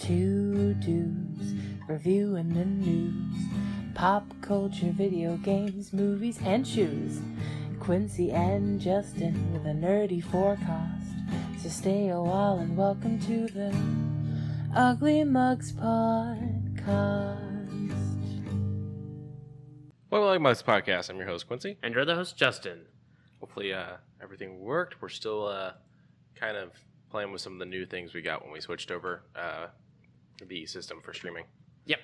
Two dudes reviewing the news, pop culture, video games, movies, and shoes. Quincy and Justin with a nerdy forecast. So stay a while and welcome to the Ugly Mugs Podcast. Welcome to the Ugly Mugs Podcast. I'm your host, Quincy. And you're the host, Justin. Hopefully everything worked. We're still kind of playing with some of the new things we got when we switched over the system for streaming. Yep.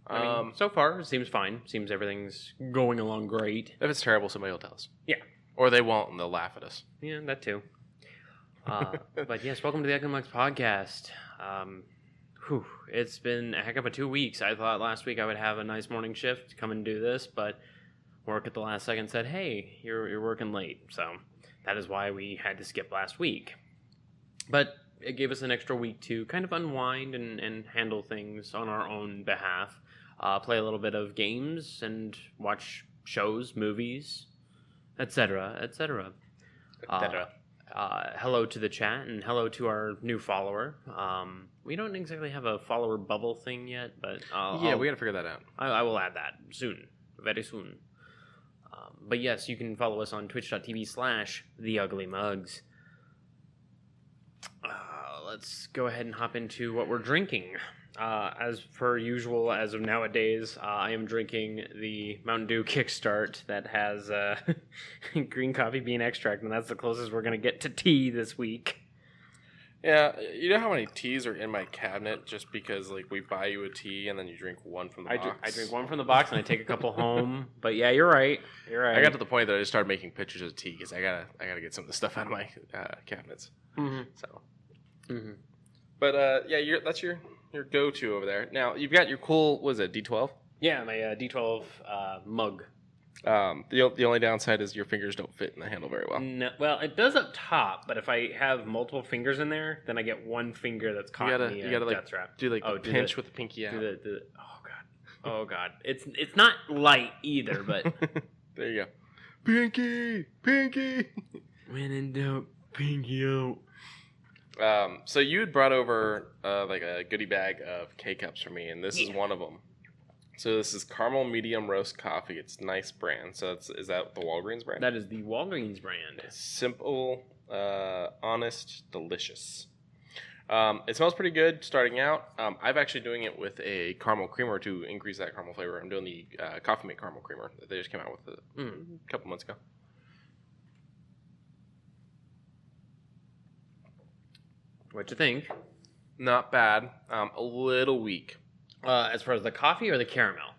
I mean, so far, it seems fine. Seems everything's going along great. If it's terrible, somebody will tell us. Yeah. Or they won't, and they'll laugh at us. Yeah, that too. But yes, welcome to the Ugly Mugs Podcast. It's been a heck of a 2 weeks. I thought last week I would have a nice morning shift to come and do this, but work at the last second said, hey, you're working late. So that is why we had to skip last week. But it gave us an extra week to kind of unwind and handle things on our own behalf. Play a little bit of games and watch shows, movies, etc., etc. Hello to the chat and hello to our new follower. We don't exactly have a follower bubble thing yet, but we got to figure that out. I will add that soon, very soon. But yes, you can follow us on twitch.tv/TheUglyMugs. Let's go ahead and hop into what we're drinking. As per usual, as of nowadays, I am drinking the Mountain Dew Kickstart that has green coffee bean extract, and that's the closest we're going to get to tea this week. Yeah, you know how many teas are in my cabinet just because like we buy you a tea and then you drink one from the box? I drink one from the box and I take a couple home. But yeah, you're right. I got to the point that I just started making pictures of tea because I gotta get some of the stuff out of my cabinets. Mm-hmm. So, but that's your go-to over there. Now you've got your cool, what is it, D12? Yeah, my D12 mug. The only downside is your fingers don't fit in the handle very well. No, well, it does up top, but if I have multiple fingers in there, then I get one finger that's caught in the death trap. Do pinch with the pinky out. Oh god, it's not light either, but there you go. Pinky. When in doubt, pinky out. So you had brought over like a goodie bag of K-Cups for me, and this is one of them. So this is caramel medium roast coffee. It's a nice brand. So is that the Walgreens brand? That is the Walgreens brand. Simple, honest, delicious. It smells pretty good starting out. I'm actually doing it with a caramel creamer to increase that caramel flavor. I'm doing the Coffee Mate caramel creamer that they just came out with a couple months ago. What you think? Not bad. A little weak. As far as the coffee or the caramel?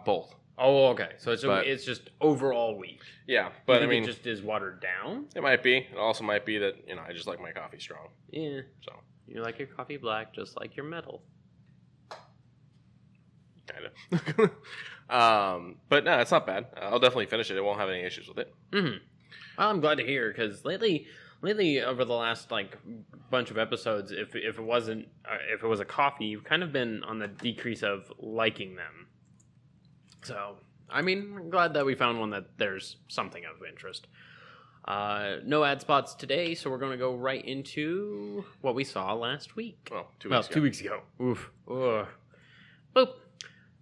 Both. Oh, okay. So it's just overall weak. Yeah, but I mean, it just is watered down. It might be. It also might be that I just like my coffee strong. Yeah. So you like your coffee black, just like your metal. Kind of. But no, it's not bad. I'll definitely finish it. I won't have any issues with it. Mm-hmm. Well, I'm glad to hear because lately over the last bunch of episodes, if it was a coffee, you've kind of been on the decrease of liking them. So I mean, I'm glad that we found one that there's something of interest. No ad spots today, so we're going to go right into what we saw last week. Well, 2 weeks ago. 2 weeks ago. Oof. Ugh. Boop.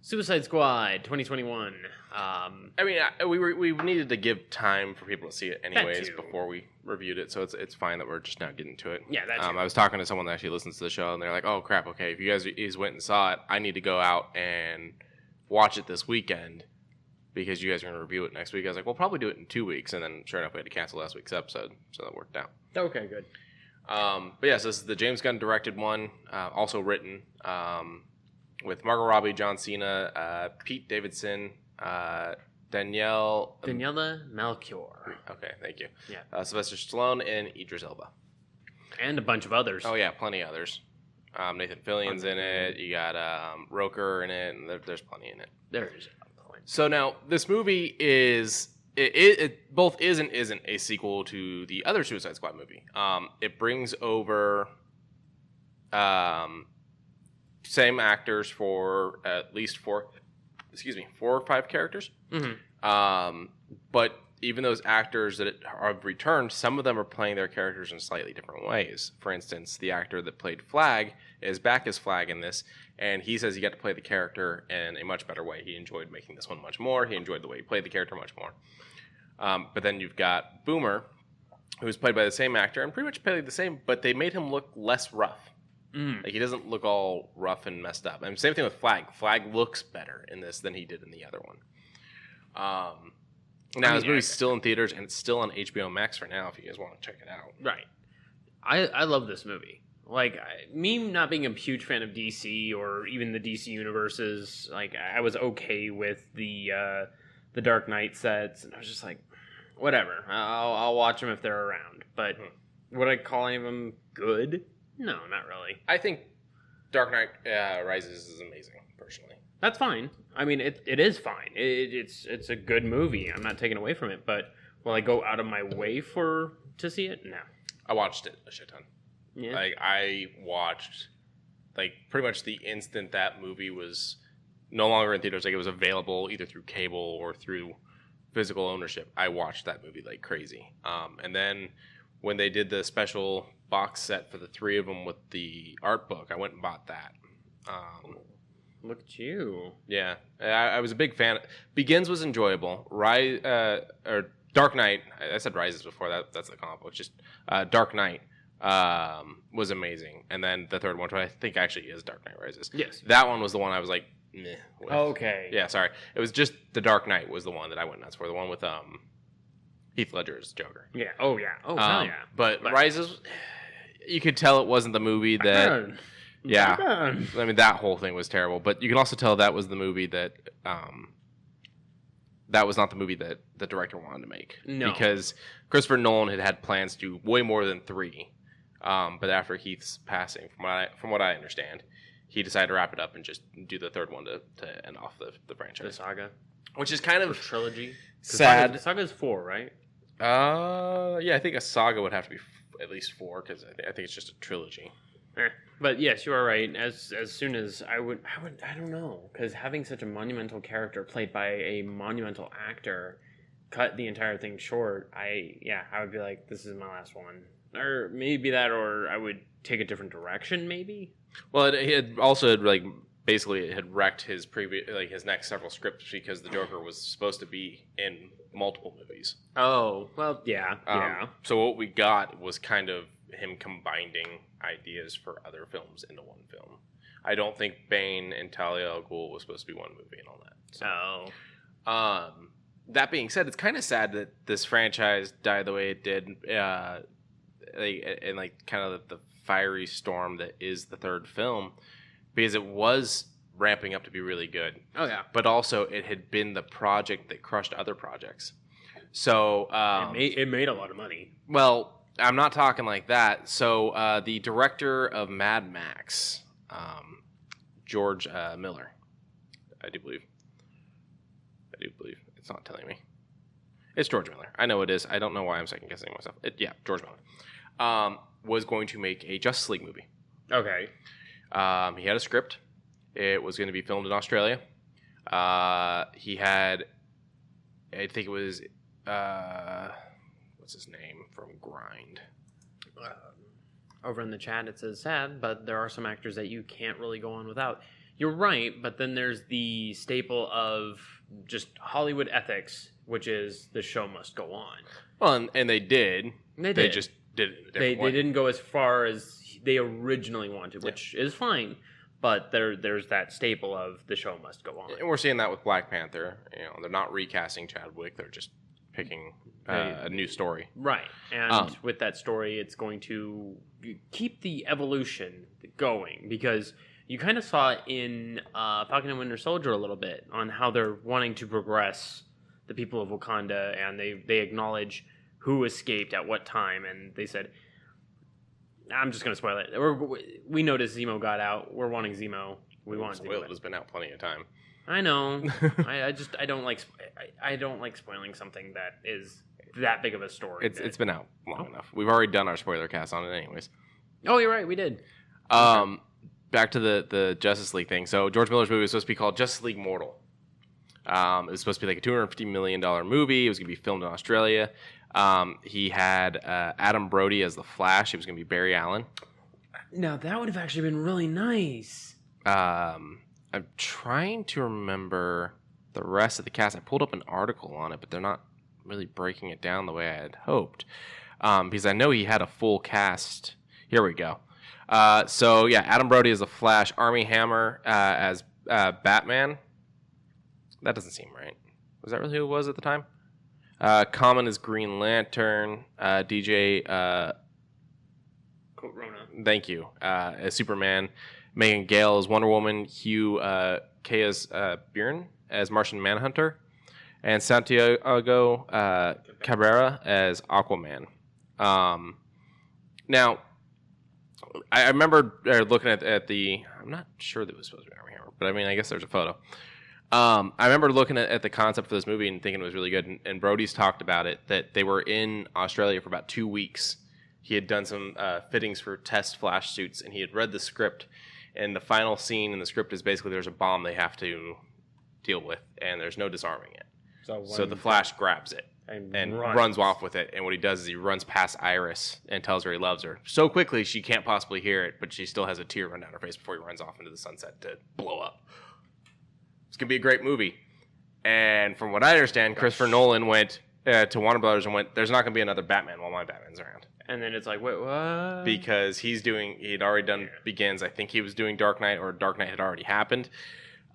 Suicide Squad 2021. I mean, we needed to give time for people to see it anyways before we reviewed it, so it's fine that we're just now getting to it. Yeah, that's I was talking to someone that actually listens to the show, and they're like, "Oh crap, okay, if you guys went and saw it, I need to go out and watch it this weekend because you guys are going to review it next week." I was like, "We'll probably do it in 2 weeks," and then sure enough, we had to cancel last week's episode, so that worked out. Okay, good. But yes, this is the James Gunn directed one, also written. With Margot Robbie, John Cena, Pete Davidson, Daniela Melchior. Okay, thank you. Yeah. Sylvester Stallone and Idris Elba. And a bunch of others. Oh, yeah, plenty of others. Nathan Fillion's in it. You got Roker in it, and there's plenty in it. There is a point. So now, this movie is... It both is and isn't a sequel to the other Suicide Squad movie. It brings over... same actors for at least four or five characters. Mm-hmm. But even those actors that have returned, some of them are playing their characters in slightly different ways. For instance, the actor that played Flag is back as Flag in this, and he says he got to play the character in a much better way. He enjoyed making this one much more. He enjoyed the way he played the character much more. But then you've got Boomer, who's played by the same actor, and pretty much played the same, but they made him look less rough. Like, he doesn't look all rough and messed up. And same thing with Flag. Flag looks better in this than he did in the other one. Now, this movie's still in theaters, and it's still on HBO Max for now if you guys want to check it out. Right. I love this movie. Like, me not being a huge fan of DC or even the DC universes, like, I was okay with the Dark Knight sets, and I was just like, whatever. I'll watch them if they're around. But would I call any of them good? No, not really. I think Dark Knight Rises is amazing, personally. That's fine. I mean, it is fine. It's a good movie. I'm not taking away from it. But will I go out of my way to see it? No. I watched it a shit ton. Yeah. Like, I watched, like, pretty much the instant that movie was no longer in theaters. Like, it was available either through cable or through physical ownership. I watched that movie like crazy. And then when they did the special box set for the three of them with the art book, I went and bought that. Look at you. Yeah, I was a big fan. Begins was enjoyable. Or Dark Knight. I said Rises before. That's the comic book. Just Dark Knight was amazing, and then the third one, which I think actually is Dark Knight Rises. Yes. That one was the one I was like, meh. With. Okay. Yeah, sorry. It was just the Dark Knight was the one that I went nuts for. The one with Heath Ledger's Joker. Yeah. Oh yeah. Oh hell yeah. But Rises, you could tell it wasn't the movie that. Yeah, I mean, that whole thing was terrible. But you can also tell that was the movie that that was not the movie that the director wanted to make. No, because Christopher Nolan had plans to do way more than 3. But after Heath's passing, from what I understand, he decided to wrap it up and just do the third one to end off the franchise. The saga, which is kind of a trilogy. Sad. The saga is 4, right? Yeah, I think a saga would have to be at least 4 because I think it's just a trilogy. But yes, you are right. As soon as I don't know, because having such a monumental character played by a monumental actor cut the entire thing short, I would be like, this is my last one, or maybe that, or I would take a different direction, maybe. Well, it also had wrecked his his next several scripts because the Joker was supposed to be in multiple movies. Oh well, yeah. So what we got was kind of him combining ideas for other films into one film. I don't think Bane and Talia al Ghul was supposed to be one movie and all that. So, that being said, it's kind of sad that this franchise died the way it did, and kind of the fiery storm that is the third film, because it was ramping up to be really good. Oh yeah, but also it had been the project that crushed other projects. So it made a lot of money. Well, I'm not talking like that. So the director of Mad Max, George Miller, I do believe. It's not telling me. It's George Miller. I know it is. I don't know why I'm second guessing myself. George Miller was going to make a Justice League movie. Okay. He had a script. It was going to be filmed in Australia. He had, I think it was, what's his name from Grind? Over in the chat it says sad, but there are some actors that you can't really go on without. You're right, but then there's the staple of just Hollywood ethics, which is the show must go on. Well, and they did. They just did it in a different way. They didn't go as far as they originally wanted, which is fine. But there's that staple of the show must go on. And we're seeing that with Black Panther. They're not recasting Chadwick. They're just picking a new story. Right. And with that story, it's going to keep the evolution going, because you kind of saw it in Falcon and Winter Soldier a little bit on how they're wanting to progress the people of Wakanda, and they acknowledge who escaped at what time, and they said, I'm just going to spoil it. We noticed Zemo got out. We're wanting Zemo. We want Zemo. It has been out plenty of time. I know. I don't like spoiling something that is that big of a story. It's been out long enough. We've already done our spoiler cast on it anyways. Oh, you're right. We did. Back to the Justice League thing. So George Miller's movie was supposed to be called Justice League Mortal. It was supposed to be like a $250 million movie. It was going to be filmed in Australia. He had Adam Brody as the Flash. It was going to be Barry Allen. Now, that would have actually been really nice. I'm trying to remember the rest of the cast. I pulled up an article on it, but they're not really breaking it down the way I had hoped. Because I know he had a full cast. Here we go. So, yeah, Adam Brody as the Flash. Armie Hammer as Batman. That doesn't seem right. Was that really who it was at the time? Common as Green Lantern. DJ... Corona. Thank you. As Superman. Megan Gale as Wonder Woman. Hugh Byrne as Martian Manhunter. And Santiago Cabrera as Aquaman. Now, I remember looking at the... I'm not sure that it was supposed to be Armie Hammer, but I mean, I guess there's a photo. I remember looking at the concept for this movie and thinking it was really good. And Brody's talked about it, that they were in Australia for about 2 weeks. He had done some fittings for test Flash suits, and he had read the script. And the final scene in the script is basically there's a bomb they have to deal with, and there's no disarming it. So the Flash grabs it and runs off with it. And what he does is he runs past Iris and tells her he loves her so quickly she can't possibly hear it, but she still has a tear run down her face before he runs off into the sunset to blow up. It's going to be a great movie. And from what I understand, Christopher Nolan went to Warner Brothers and went, there's not going to be another Batman while my Batman's around. And then it's like, wait, what? Because he'd already done Begins. I think he was doing Dark Knight, or Dark Knight had already happened.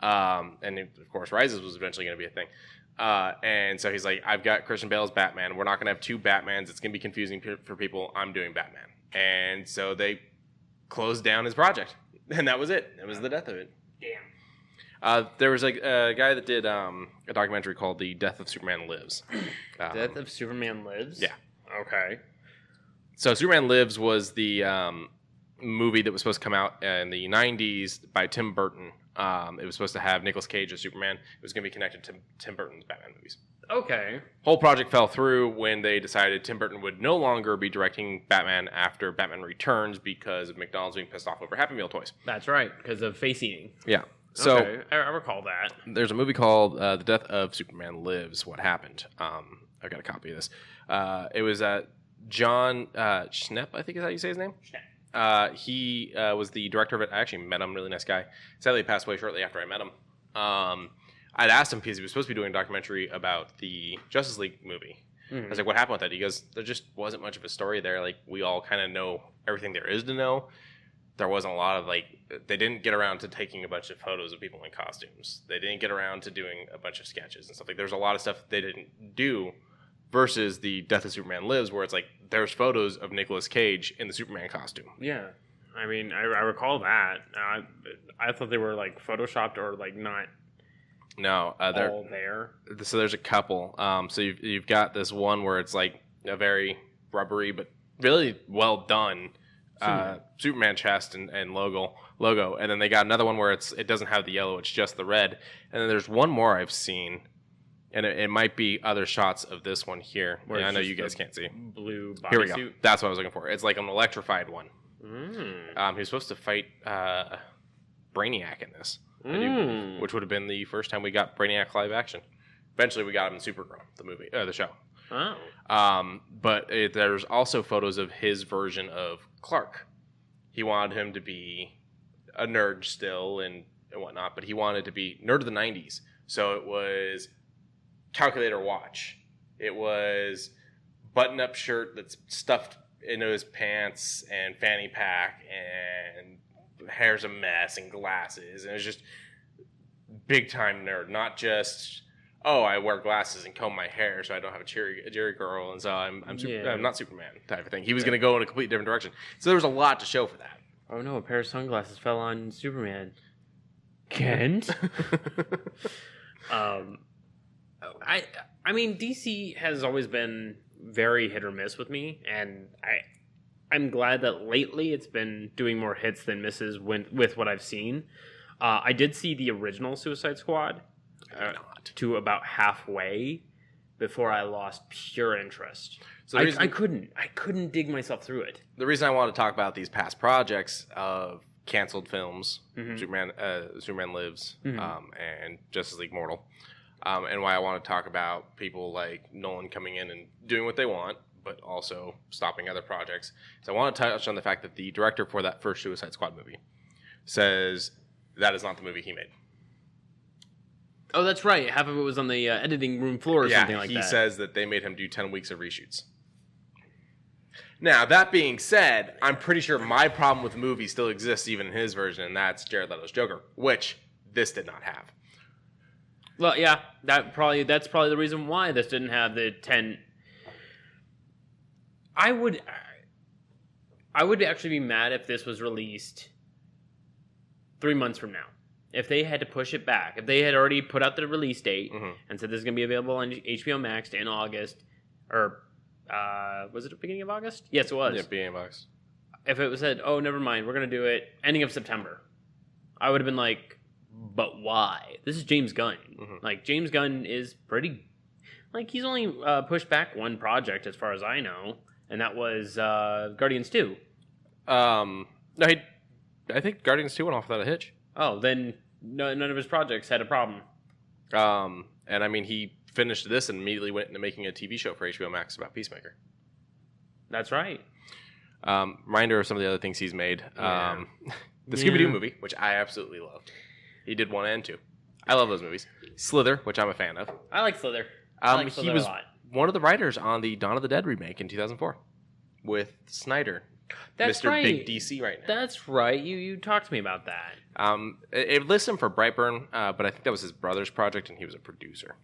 And of course, Rises was eventually going to be a thing. And so he's like, I've got Christian Bale's Batman. We're not going to have two Batmans. It's going to be confusing for people. I'm doing Batman. And so they closed down his project. And that was it. That was the death of it. Damn. There was a guy that did a documentary called The Death of Superman Lives. Death of Superman Lives? Yeah. Okay. So Superman Lives was the movie that was supposed to come out in the 90s by Tim Burton. It was supposed to have Nicolas Cage as Superman. It was going to be connected to Tim Burton's Batman movies. Okay. Whole project fell through when they decided Tim Burton would no longer be directing Batman after Batman Returns because of McDonald's being pissed off over Happy Meal toys. That's right, because of face eating. Yeah. So okay. I recall that. There's a movie called The Death of Superman Lives, What Happened. I've got a copy of this. It was John Schnepp, I think is how you say his name. Schnepp. He was the director of it. I actually met him, really nice guy. Sadly, he passed away shortly after I met him. I'd asked him because he was supposed to be doing a documentary about the Justice League movie. Mm-hmm. I was like, what happened with that? He goes, there just wasn't much of a story there. Like, we all kind of know everything there is to know. There wasn't a lot of, they didn't get around to taking a bunch of photos of people in costumes. They didn't get around to doing a bunch of sketches and stuff. Like, there's a lot of stuff they didn't do versus the Death of Superman Lives, where it's like, there's photos of Nicolas Cage in the Superman costume. Yeah. I mean, I recall that. I thought they were, photoshopped or, not no, all there. So there's a couple. So you've got this one where it's, a very rubbery but really well done Superman chest and logo, and then they got another one where it doesn't have the yellow, it's just the red, and then there's one more I've seen, and it might be other shots of this one here. I know you guys can't see. Blue bodysuit. Here we go. That's what I was looking for. It's like an electrified one. Mm. He was supposed to fight Brainiac in this, which would have been the first time we got Brainiac live action. Eventually, we got him in Supergirl, the movie, the show. Oh. But there's also photos of his version of Clark. He wanted him to be a nerd still and whatnot, but he wanted to be nerd of the 90s. So it was calculator watch. It was button-up shirt that's stuffed into his pants and fanny pack, and hair's a mess and glasses. And it was just big-time nerd, not just... oh, I wear glasses and comb my hair so I don't have a Jerry girl, and so I'm not Superman type of thing. He was going to go in a completely different direction. So there was a lot to show for that. Oh no, a pair of sunglasses fell on Superman. Kent? I mean, DC has always been very hit or miss with me, and I'm glad that lately it's been doing more hits than misses with what I've seen. I did see the original Suicide Squad. To about halfway before I lost pure interest. So I couldn't dig myself through it. The reason I want to talk about these past projects of canceled films, Superman Lives, and Justice League Mortal, and why I want to talk about people like Nolan coming in and doing what they want, but also stopping other projects. So I want to touch on the fact that the director for that first Suicide Squad movie says that is not the movie he made. Oh, that's right. Half of it was on the editing room floor or something like that. He says that they made him do 10 weeks of reshoots. Now, that being said, I'm pretty sure my problem with the movie still exists even in his version, and that's Jared Leto's Joker, which this did not have. Well, yeah, that's probably the reason why this didn't have the 10. I would actually be mad if this was released 3 months from now. If they had to push it back, if they had already put out the release date and said this is going to be available on HBO Max in August, or was it the beginning of August? Yes, it was. Yeah, beginning of August. If it was said, oh, never mind, we're going to do it ending of September, I would have been like, but why? This is James Gunn. Like, James Gunn is pretty... Like, he's only pushed back one project as far as I know, and that was Guardians 2. No, I think Guardians 2 went off without a hitch. Oh, then none of his projects had a problem. And I mean, he finished this and immediately went into making a TV show for HBO Max about Peacemaker. That's right. Reminder of some of the other things he's made. Yeah. The Scooby-Doo movie, which I absolutely loved. He did 1 and 2. I love those movies. Slither, which I'm a fan of. I like Slither. I like Slither he was a lot. one of the writers on the Dawn of the Dead remake in 2004 with Snyder. That's Mr. right. Big DC right now. That's right. You talked to me about that. It lists him for Brightburn, but I think that was his brother's project, and he was a producer.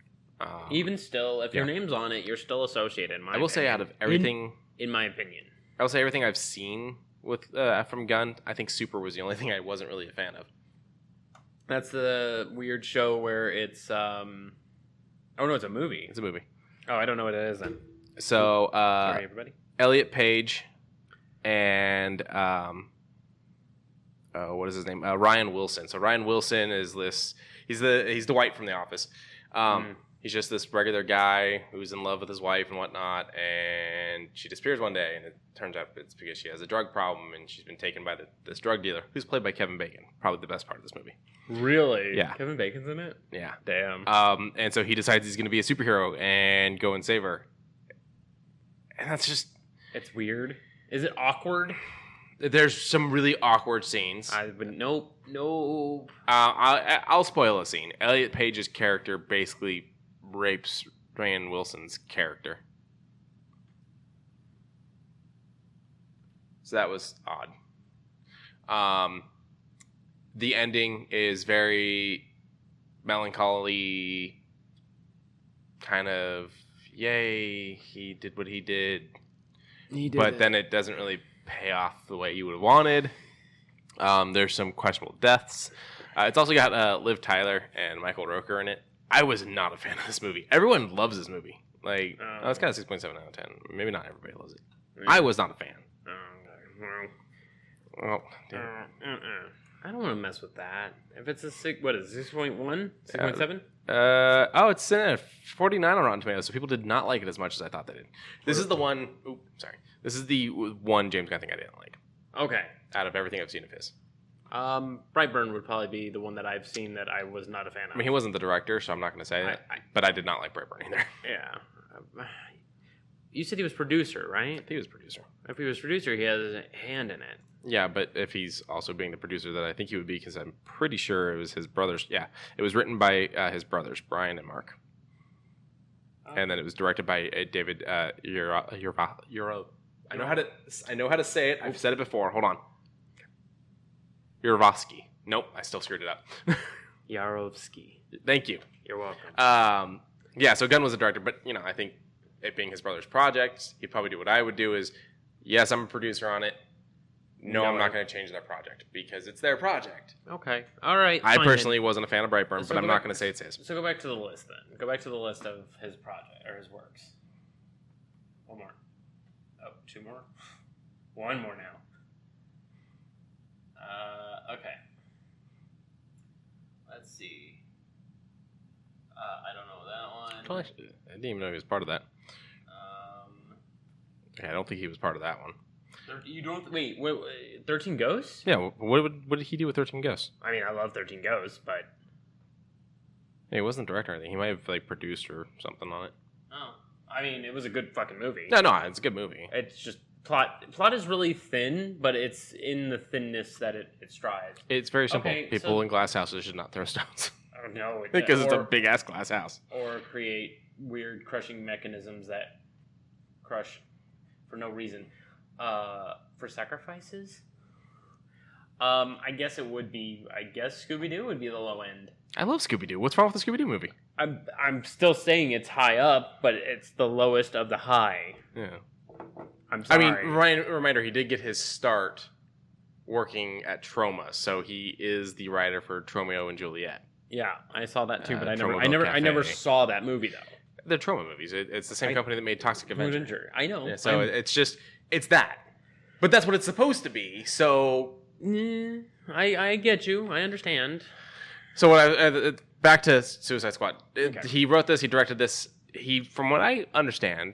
Even still, if your name's on it, you're still associated. In my I will say, opinion. out of everything, in my opinion, I will say everything I've seen with from Gunn, I think Super was the only thing I wasn't really a fan of. That's the weird show where it's oh no, it's a movie. It's a movie. Oh, I don't know what it is then. So, sorry, everybody. Elliot Page and what is his name? Ryan Wilson. So Ryan Wilson is this. He's Dwight from The Office. He's just this regular guy who's in love with his wife and whatnot, and she disappears one day, and it turns out it's because she has a drug problem, and she's been taken by this drug dealer, who's played by Kevin Bacon. Probably the best part of this movie. Really? Yeah. Kevin Bacon's in it? Yeah. Damn. And so he decides he's going to be a superhero and go and save her. And that's just... It's weird. Is it awkward? There's some really awkward scenes. Nope. I'll spoil a scene. Elliot Page's character basically rapes Ryan Wilson's character. So that was odd. The ending is very melancholy, kind of, yay, he did what he did. But then it doesn't really pay off the way you would have wanted. There's some questionable deaths. It's also got Liv Tyler and Michael Rooker in it. I was not a fan of this movie. Everyone loves this movie. Like, it's got a 6.7 out of 10. Maybe not everybody loves it. I was not a fan. Well, I don't want to mess with that. If it's a 6.1? 6.7? It's sitting at 49 on Rotten Tomatoes, so people did not like it as much as I thought they did. This is the one... This is the one James Gunn thing I didn't like. Okay. Out of everything I've seen of his. Brightburn would probably be the one that I've seen that I was not a fan of. I mean, he wasn't the director, so I'm not going to say that. But I did not like Brightburn either. Yeah. You said he was producer, right? He was producer. If he was producer, he has a hand in it. Yeah, but if he's also being the producer that I think he would be, because I'm pretty sure it was his brothers. Yeah, it was written by his brothers, Brian and Mark. And then it was directed by David Euro. I know how to say it. I've said it before. Hold on. Yarovsky. Nope, I still screwed it up. Yarovsky. Thank you. You're welcome. Yeah, so Gunn was the director, but I think it being his brother's project, he'd probably do what I would do is, yes, I'm a producer on it. No, I'm not going to change their project because it's their project. Okay. All right. I personally wasn't a fan of Brightburn, but I'm not going to say it's his. So go back to the list then. Go back to the list of his project or his works. One more. Oh, 2 more? 1 more now. Okay. Let's see. I don't know that one. I didn't even know he was part of that. I don't think he was part of that one. You don't... Wait, 13 Ghosts? Yeah, what did he do with 13 Ghosts? I mean, I love 13 Ghosts, but... Yeah, he wasn't director or anything. He might have like produced or something on it. Oh, I mean, it was a good fucking movie. No, it's a good movie. It's just plot is really thin, but it's in the thinness that it strives. It's very simple. Okay, People in glass houses should not throw stones. Oh no, Because it's a big ass glass house. Or create weird crushing mechanisms that crush for no reason. For sacrifices? I guess it would be. I guess Scooby-Doo would be the low end. I love Scooby-Doo. What's wrong with the Scooby-Doo movie? I'm still saying it's high up, but it's the lowest of the high. Yeah. I'm sorry. I mean, reminder, he did get his start working at Troma, so he is the writer for Tromeo and Juliet. Yeah, I saw that too, but I Tromaville never Cafe. saw that movie though. They're Troma movies. It's the same company that made Toxic Avenger. I know. Yeah, so it's that. But that's what it's supposed to be. So I get you. I understand. So back to Suicide Squad. Okay. He wrote this. He directed this. He, from what I understand,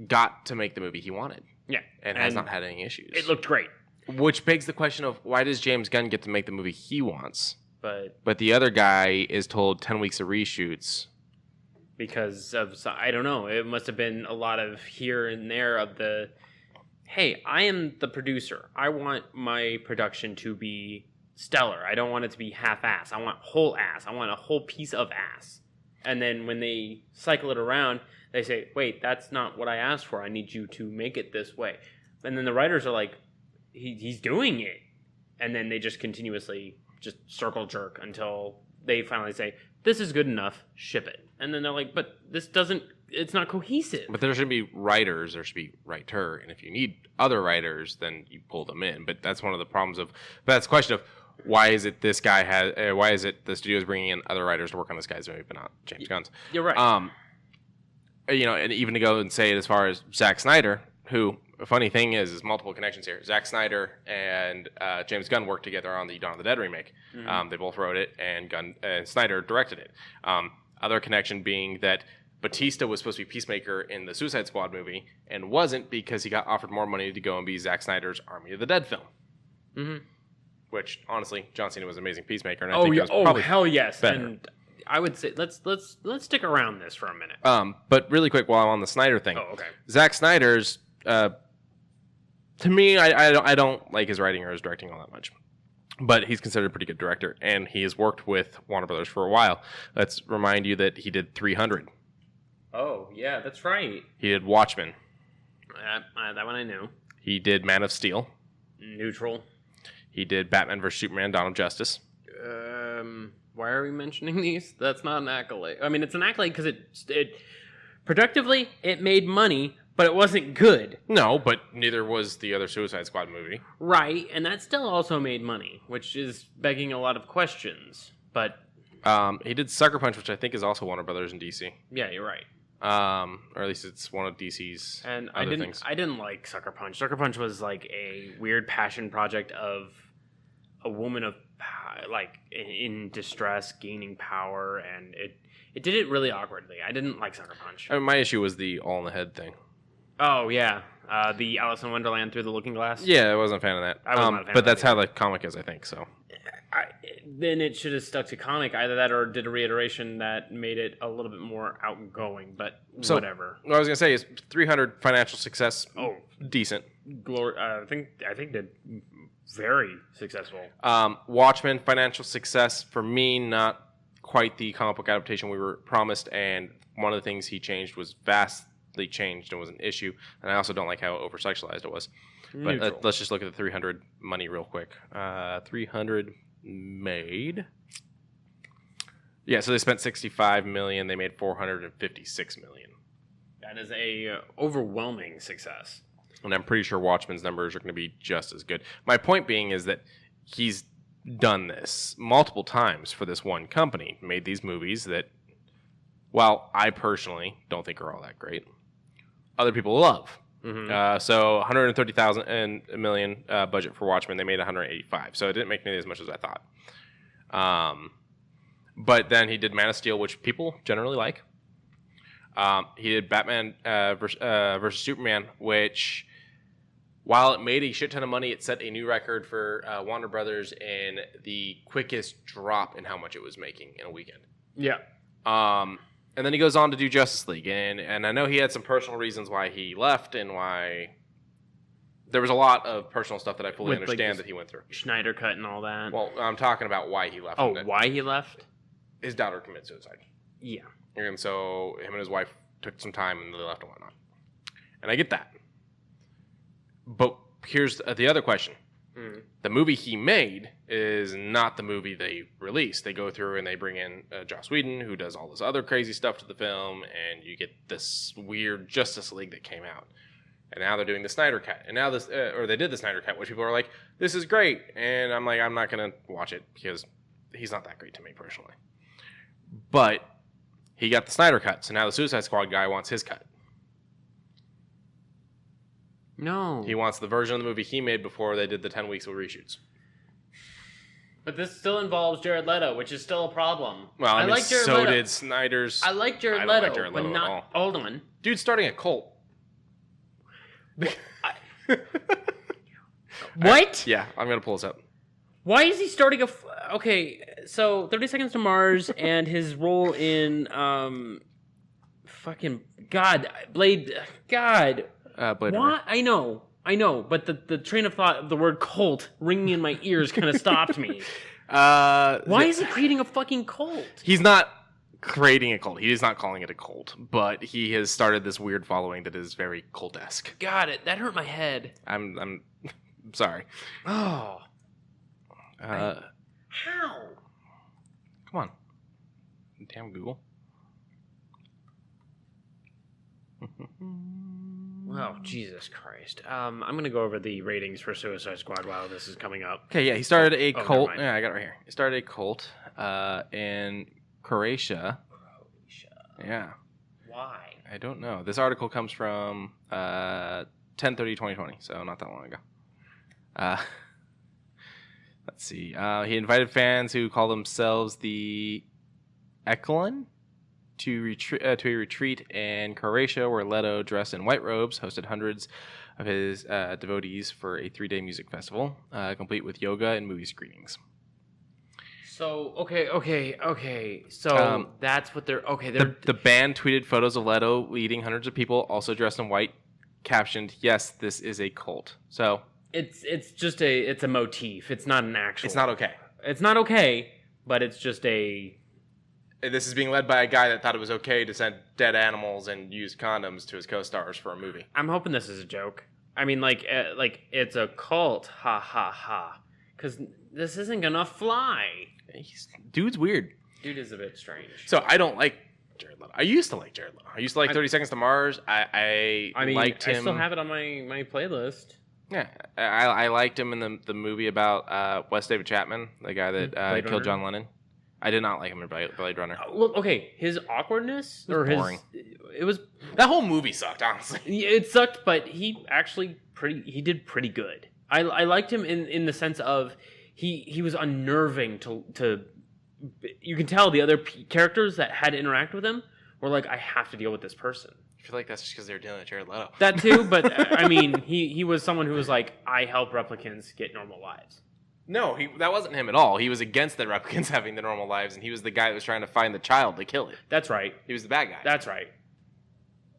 got to make the movie he wanted. Yeah, and has not had any issues. It looked great. Which begs the question of why does James Gunn get to make the movie he wants, but the other guy is told 10 weeks of reshoots? Because of, I don't know, it must have been a lot of here and there of the, hey, I am the producer. I want my production to be stellar. I don't want it to be half-ass. I want whole ass. I want a whole piece of ass. And then when they cycle it around, they say, wait, that's not what I asked for. I need you to make it this way. And then the writers are like, he's doing it. And then they just continuously just circle jerk until they finally say, this is good enough, ship it. And then they're like, but this doesn't, it's not cohesive. But there should be writers, there should be writer. And if you need other writers, then you pull them in. But that's one of the problems of, but that's the question of, why is it this guy why is it the studio's bringing in other writers to work on this guy's movie, but not James Gunn's? You're right. And even to go and say it as far as Zack Snyder, who, a funny thing is multiple connections here. Zack Snyder and James Gunn worked together on the Dawn of the Dead remake. Mm-hmm. They both wrote it, and Snyder directed it. Other connection being that Batista was supposed to be Peacemaker in the Suicide Squad movie, and wasn't because he got offered more money to go and be Zack Snyder's Army of the Dead film. Mm-hmm. Which, honestly, John Cena was an amazing Peacemaker, and I think it was probably hell yes. better. And I would say let's stick around this for a minute. But really quick, while I'm on the Snyder thing, okay. Zack Snyder's, to me, I don't like his writing or his directing all that much, but he's considered a pretty good director, and he has worked with Warner Brothers for a while. Let's remind you that he did 300. Oh yeah, that's right. He did Watchmen. That one I knew. He did Man of Steel. Neutral. He did Batman vs. Superman, Dawn of Justice. Why are we mentioning these? That's not an accolade. I mean, it's an accolade because it productively, it made money, but it wasn't good. No, but neither was the other Suicide Squad movie. Right, and that still also made money, which is begging a lot of questions. But he did Sucker Punch, which I think is also Warner Brothers in DC. Yeah, you're right. Or at least it's one of DC's other things. I didn't like Sucker Punch. Sucker Punch was like a weird passion project of a woman of like in distress gaining power, and it did it really awkwardly. I didn't like Sucker Punch. I mean, my issue was the all in the head thing. Oh yeah, the Alice in Wonderland through the looking glass. Yeah, I wasn't a fan of that. I was not a fan but of that's that how the comic is, I think. So then it should have stuck to comic, either that or did a reiteration that made it a little bit more outgoing. But whatever. What I was gonna say is 300 financial success. Oh, decent. I think did very successful. Watchmen financial success for me, not quite the comic book adaptation we were promised, and one of the things he changed was vastly changed and was an issue, and I also don't like how over sexualized it was. But let's just look at the 300 money real quick. 300 made. Yeah, so they spent $65 million. They made $456 million. That is a overwhelming success. And I'm pretty sure Watchmen's numbers are going to be just as good. My point being is that he's done this multiple times for this one company, made these movies that, while I personally don't think are all that great, other people love. Mm-hmm. So 130,000 million budget for Watchmen, they made 185. So it didn't make nearly as much as I thought. But then he did Man of Steel, which people generally like. He did Batman versus Superman, which, while it made a shit ton of money, it set a new record for Warner Brothers in the quickest drop in how much it was making in a weekend. Yeah. And then he goes on to do Justice League, and I know he had some personal reasons why he left and why there was a lot of personal stuff that I fully understand that he went through. Schneider cut and all that. Well, I'm talking about why he left. Oh, why he left? His daughter committed suicide. Yeah. And so him and his wife took some time and they left and whatnot. And I get that. But here's the other question. The movie he made is not the movie they released. They go through and they bring in Joss Whedon, who does all this other crazy stuff to the film, and you get this weird Justice League that came out. And now they're doing the Snyder Cut. And now this, or they did the Snyder Cut, which people are like, this is great. And I'm like, I'm not going to watch it because he's not that great to me personally. But he got the Snyder Cut, so now the Suicide Squad guy wants his cut. No. He wants the version of the movie he made before they did the 10 weeks of reshoots. But this still involves Jared Leto, which is still a problem. Well, I mean, like Jared so Leto. did Snyder's... I like Jared I Leto, don't like Jared Leto but at not... all. Hold on. Dude's starting a cult. What? Yeah, I'm going to pull this up. Why is he starting a... Okay, so 30 Seconds to Mars and his role in... fucking... God. Blade... God... Blade Runner. I know, but the train of thought of the word cult ringing in my ears kind of stopped me. Why is he creating a fucking cult? He's not creating a cult. He is not calling it a cult, but he has started this weird following that is very cult-esque. Got it. That hurt my head. I'm sorry. Oh. How? Come on. Damn Google. Oh, Jesus Christ. I'm going to go over the ratings for Suicide Squad while this is coming up. Okay, yeah, he started a cult. Never mind. Yeah, I got it right here. He started a cult in Croatia. Yeah. Why? I don't know. This article comes from 10/30/2020, so not that long ago. Let's see. He invited fans who call themselves the Eklund to a retreat in Croatia, where Leto, dressed in white robes, hosted hundreds of his devotees for a 3-day music festival, complete with yoga and movie screenings. So, okay. So, that's what they're... Okay, they're... The band tweeted photos of Leto leading hundreds of people, also dressed in white, captioned, "Yes, this is a cult." So... It's just a motif. It's not an actual... It's not okay. It's not okay, but it's just a... This is being led by a guy that thought it was okay to send dead animals and use condoms to his co-stars for a movie. I'm hoping this is a joke. I mean, like it's a cult, ha ha ha. Because this isn't gonna fly. Dude's weird. Dude is a bit strange. So I don't like Jared Leto. I used to like Jared Leto. I used to like 30 Seconds to Mars. I mean, liked him. I still have it on my playlist. Yeah, I liked him in the movie about Wes David Chapman, the guy that killed John Lennon. I did not like him in Blade Runner. Well, okay, his awkwardness it was boring. It was that whole movie sucked, honestly. It sucked, but he actually he did pretty good. I liked him in the sense of he was unnerving to you can tell the other characters that had to interact with him were like, I have to deal with this person. I feel like that's just because they were dealing with Jared Leto. That too, but I mean, he was someone who was like, I help replicants get normal lives. No, that wasn't him at all. He was against the replicants having the normal lives, and he was the guy that was trying to find the child to kill it. That's right. He was the bad guy. That's right.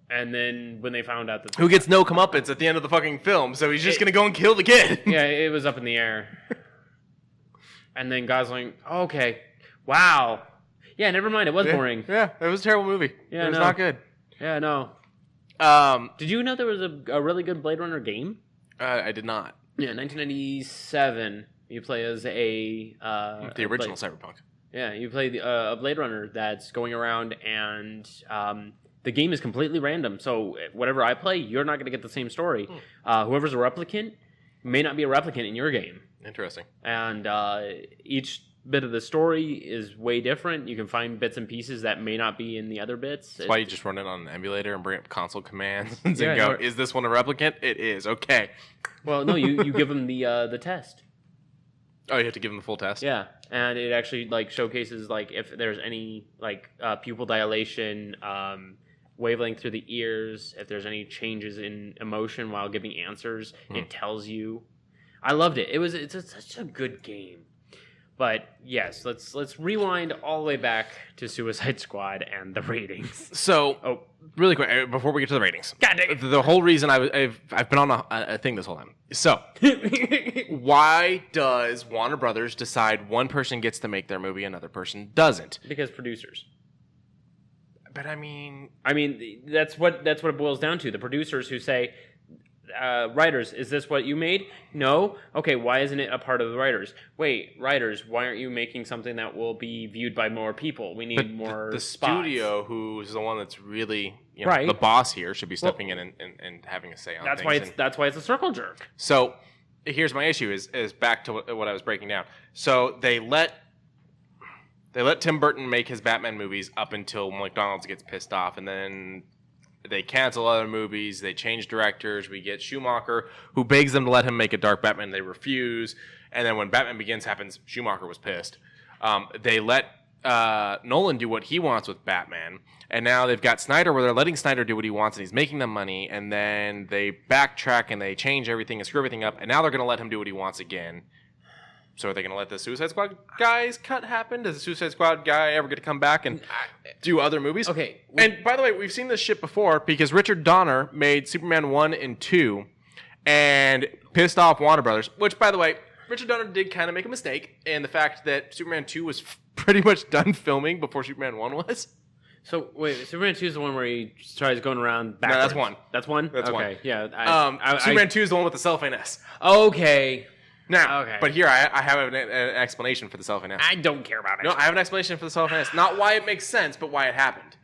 And then when they found out that... Who gets no comeuppance at the end of the fucking film, so he's just going to go and kill the kid. Yeah, it was up in the air. And then Gosling, okay, wow. Yeah, never mind, it was boring. Yeah, it was a terrible movie. Yeah, it was not good. Yeah, no. Did you know there was a really good Blade Runner game? I did not. Yeah, 1997. You play as the original Cyberpunk. Yeah, you play a Blade Runner that's going around, and the game is completely random. So whatever I play, you're not going to get the same story. Whoever's a replicant may not be a replicant in your game. Interesting. And each bit of the story is way different. You can find bits and pieces that may not be in the other bits. That's why you just run it on an emulator and bring up console commands and go, is this one a replicant? It is. Okay. Well, no, you give them the test. Oh, you have to give them the full test? Yeah, and it actually showcases if there's any pupil dilation, wavelength through the ears, if there's any changes in emotion while giving answers, it tells you. I loved it. It's such a good game. But yes, let's rewind all the way back to Suicide Squad and the ratings. So, really quick, before we get to the ratings. God dang it. The whole reason I've been on a thing this whole time. So, why does Warner Brothers decide one person gets to make their movie, another person doesn't? Because producers. But I mean, that's what it boils down to. The producers who say, writers, is this what you made? No. Okay, why isn't it a part of the writers? Wait, writers, why aren't you making something that will be viewed by more people? We need more the spots. Studio, who's the one that's really right. the boss here, should be stepping in and having a say on things. That's why it's a circle jerk. So here's my issue: is back to what I was breaking down. So they let Tim Burton make his Batman movies up until McDonald's gets pissed off, and then they cancel other movies. They change directors. We get Schumacher, who begs them to let him make a Dark Batman. They refuse. And then when Batman Begins happens, Schumacher was pissed. They let Nolan do what he wants with Batman. And now they've got Snyder, where they're letting Snyder do what he wants, and he's making them money. And then they backtrack and they change everything and screw everything up. And now they're going to let him do what he wants again. So are they going to let the Suicide Squad guys cut happen? Does the Suicide Squad guy ever get to come back and do other movies? Okay. And by the way, we've seen this shit before because Richard Donner made Superman 1 and 2 and pissed off Warner Brothers, which, by the way, Richard Donner did kind of make a mistake in the fact that Superman 2 was pretty much done filming before Superman 1 was. So, wait, Superman 2 is the one where he tries going around backwards? No, that's one. That's one? That's one. Okay, yeah. Superman 2 is the one with the cellophane S. Okay. Now, Okay. but here I have an explanation for the cellophane S. I don't care about it. No, I have an explanation for the cellophane S. Not why it makes sense, but why it happened.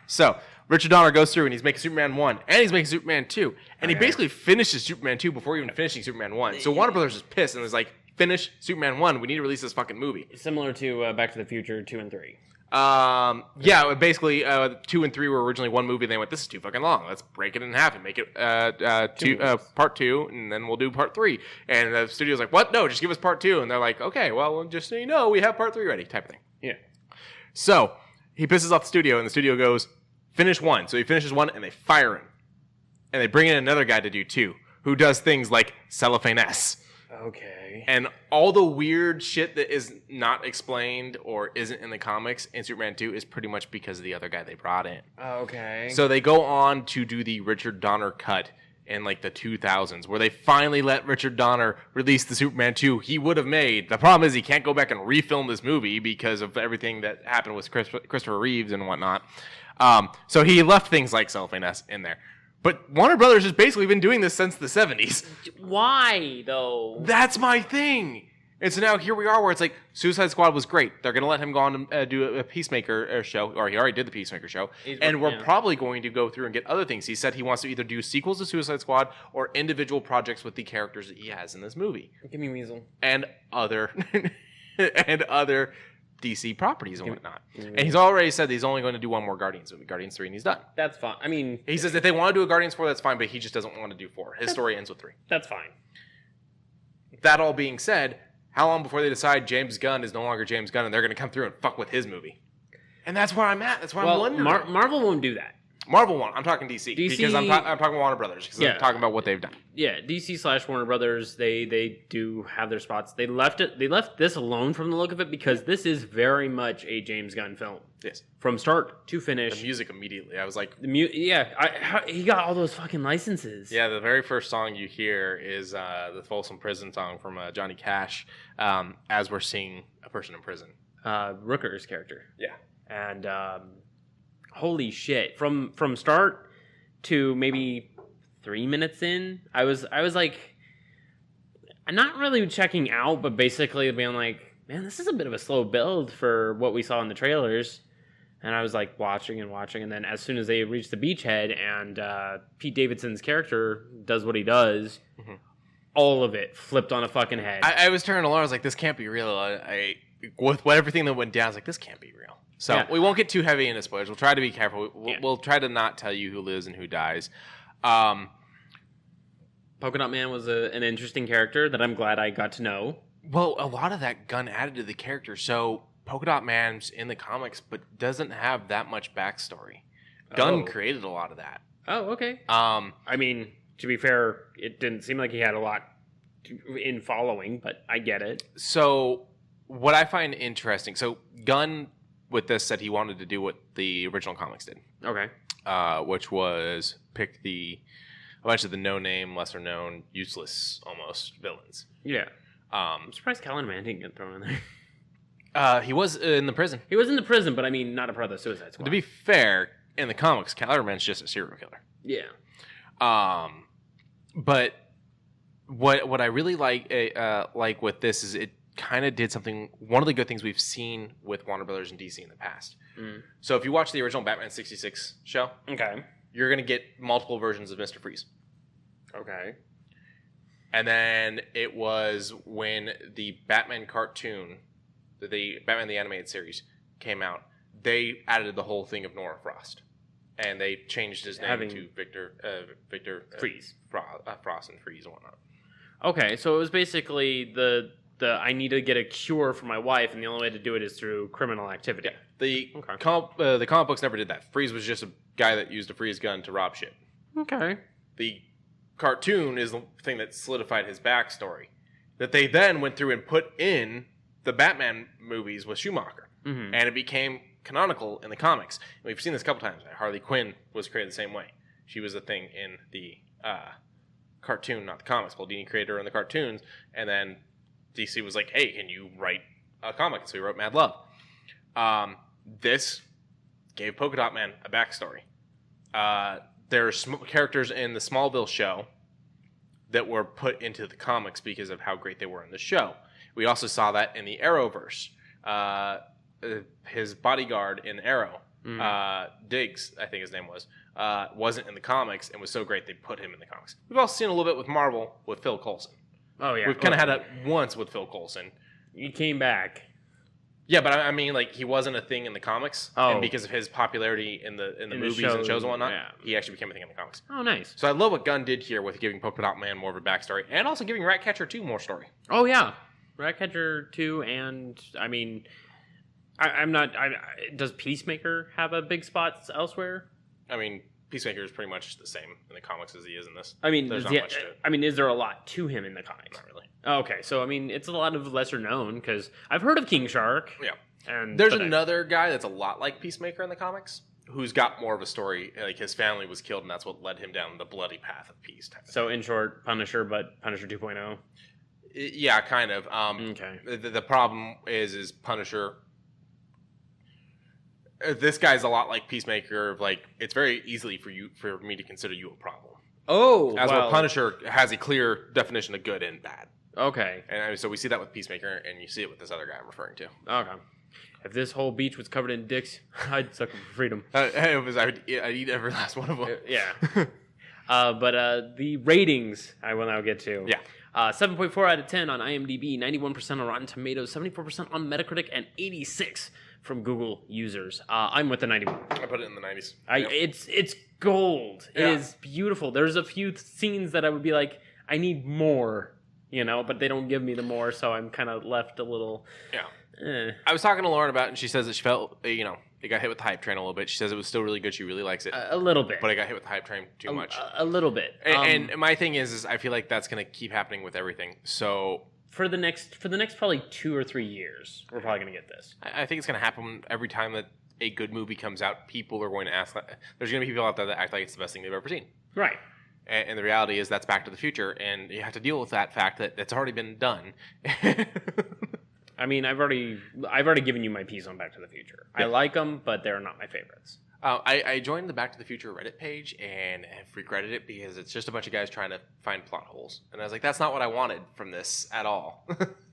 So, Richard Donner goes through and he's making Superman 1 and he's making Superman 2. And he basically finishes Superman 2 before even finishing Superman 1. So Warner Brothers is pissed and was like, finish Superman 1. We need to release this fucking movie. Similar to Back to the Future 2 and 3. Yeah, basically, 2 and 3 were originally one movie. They went, this is too fucking long. Let's break it in half and make it part 2, and then we'll do part 3. And the studio's like, what? No, just give us part 2. And they're like, okay, well, just so you know, we have part 3 ready, type of thing. Yeah. So he pisses off the studio, and the studio goes, finish 1. So he finishes 1, and they fire him. And they bring in another guy to do 2, who does things like cellophane S. Okay. And all the weird shit that is not explained or isn't in the comics in Superman 2 is pretty much because of the other guy they brought in. Okay. So they go on to do the Richard Donner cut in like the 2000s, where they finally let Richard Donner release the Superman 2 he would have made. The problem is he can't go back and refilm this movie because of everything that happened with Christopher Reeves and whatnot. So he left things like cellophane S in there. But Warner Brothers has basically been doing this since the 70s. Why, though? That's my thing. And so now here we are where it's like, Suicide Squad was great. They're going to let him go on to do a Peacemaker show, or he already did the Peacemaker show. And we're probably going to go through and get other things. He said he wants to either do sequels to Suicide Squad or individual projects with the characters that he has in this movie. Give me Weasel. And other DC properties and whatnot. And he's already said that he's only going to do one more Guardians movie, Guardians 3, and he's done. That's fine. I mean... He says if they want to do a Guardians 4, that's fine, but he just doesn't want to do 4. His story ends with 3. That's fine. That all being said, how long before they decide James Gunn is no longer James Gunn and they're going to come through and fuck with his movie? And that's where I'm at. That's where I'm wondering. Marvel won't do that. Marvel won't. I'm talking DC. Because I'm talking Warner Brothers. Because I'm talking about what they've done. Yeah, DC / Warner Brothers, they do have their spots. They left this alone from the look of it because this is very much a James Gunn film. Yes. From start to finish. The music immediately. I was like... he got all those fucking licenses. Yeah, the very first song you hear is the Folsom Prison song from Johnny Cash as we're seeing a person in prison. Rooker's character. Yeah. And... holy shit! From start to maybe 3 minutes in, I was like, I'm not really checking out, but basically being like, man, this is a bit of a slow build for what we saw in the trailers. And I was like watching, and then as soon as they reach the beachhead and Pete Davidson's character does what he does, all of it flipped on a fucking head. I was turning to Laura, I was like, this can't be real. With everything that went down, I was like, this can't be real. So we won't get too heavy into spoilers. We'll try to be careful. We'll try to not tell you who lives and who dies. Polka Dot Man was an interesting character that I'm glad I got to know. Well, a lot of that Gunn added to the character. So Polka Dot Man's in the comics, but doesn't have that much backstory. Gunn created a lot of that. Oh, okay. I mean, to be fair, it didn't seem like he had a lot in following, but I get it. So what I find interesting, so Gunn with this said he wanted to do what the original comics did. Okay. Which was pick a bunch of the no-name, lesser-known, useless, almost, villains. Yeah. I'm surprised Callan-Man didn't get thrown in there. He was in the prison. He was in the prison, but I mean, not a part of the Suicide Squad. To be fair, in the comics, Callan-Man's just a serial killer. Yeah. But what I really like with this is it kind of did something. One of the good things we've seen with Warner Brothers and DC in the past. So if you watch the original Batman 66 show, Okay. you're gonna get multiple versions of Mr. Freeze. Okay. And then it was when the Batman cartoon, the Batman the Animated Series, came out, they added the whole thing of Nora Frost. And they changed his name to Victor Freeze. Frost and Freeze and whatnot. Okay, so it was basically the I need to get a cure for my wife, and the only way to do it is through criminal activity. Yeah. The comic books never did that. Freeze was just a guy that used a freeze gun to rob shit. Okay. The cartoon is the thing that solidified his backstory. That they then went through and put in the Batman movies with Schumacher. Mm-hmm. And it became canonical in the comics. And we've seen this a couple times. Harley Quinn was created the same way. She was a thing in the cartoon, not the comics. Paul Dini created her in the cartoons. And then DC was like, hey, can you write a comic? And so he wrote Mad Love. This gave Polka Dot Man a backstory. There's characters in the Smallville show that were put into the comics because of how great they were in the show. We also saw that in the Arrowverse. His bodyguard in Arrow, Diggs, I think his name was, wasn't in the comics and was so great they put him in the comics. We've also seen a little bit with Marvel with Phil Coulson. Oh, yeah. We've kind of had it once with Phil Coulson. He came back. Yeah, but I mean, like, he wasn't a thing in the comics. Oh. And because of his popularity in the movies and shows and whatnot, he actually became a thing in the comics. Oh, nice. So I love what Gunn did here with giving Polka Dot Man more of a backstory and also giving Ratcatcher 2 more story. Oh, yeah. Ratcatcher 2, and, I mean, does Peacemaker have a big spot elsewhere? I mean, Peacemaker is pretty much the same in the comics as he is in this. I mean, there's not much to it. I mean, is there a lot to him in the comics? Not really. Okay, so I mean, it's a lot of lesser known because I've heard of King Shark. Yeah. And there's another guy that's a lot like Peacemaker in the comics who's got more of a story. Like, his family was killed, and that's what led him down the bloody path of peace. So, in short, Punisher, but Punisher 2.0? Yeah, kind of. Okay. The problem is Punisher. This guy's a lot like Peacemaker. Like, it's very easily for me to consider you a problem. Oh, as well, Punisher has a clear definition of good and bad. Okay. And so we see that with Peacemaker, and you see it with this other guy I'm referring to. Okay. If this whole beach was covered in dicks, I'd suck them for freedom. I'd eat every last one of them. Yeah. But the ratings I will now get to. Yeah. 7.4 out of 10 on IMDb, 91% on Rotten Tomatoes, 74% on Metacritic, and 86 from Google users. I'm with the 91. I put it in the 90s. It's gold. Yeah. It is beautiful. There's a few scenes that I would be like, I need more, but they don't give me the more, so I'm kind of left a little... Yeah. I was talking to Lauren about it, and she says that she felt, it got hit with the hype train a little bit. She says it was still really good. She really likes it. A little bit. But it got hit with the hype train too much. A little bit. And my thing is I feel like that's going to keep happening with everything. So... For the next probably 2 or 3 years, we're probably going to get this. I think it's going to happen every time that a good movie comes out. People are going to ask... There's going to be people out there that act like it's the best thing they've ever seen. Right. And the reality is that's Back to the Future, and you have to deal with that fact that it's already been done. I mean, I've already given you my piece on Back to the Future. Yeah. I like them, but they're not my favorites. I joined the Back to the Future Reddit page and have regretted it because it's just a bunch of guys trying to find plot holes. And I was like, that's not what I wanted from this at all.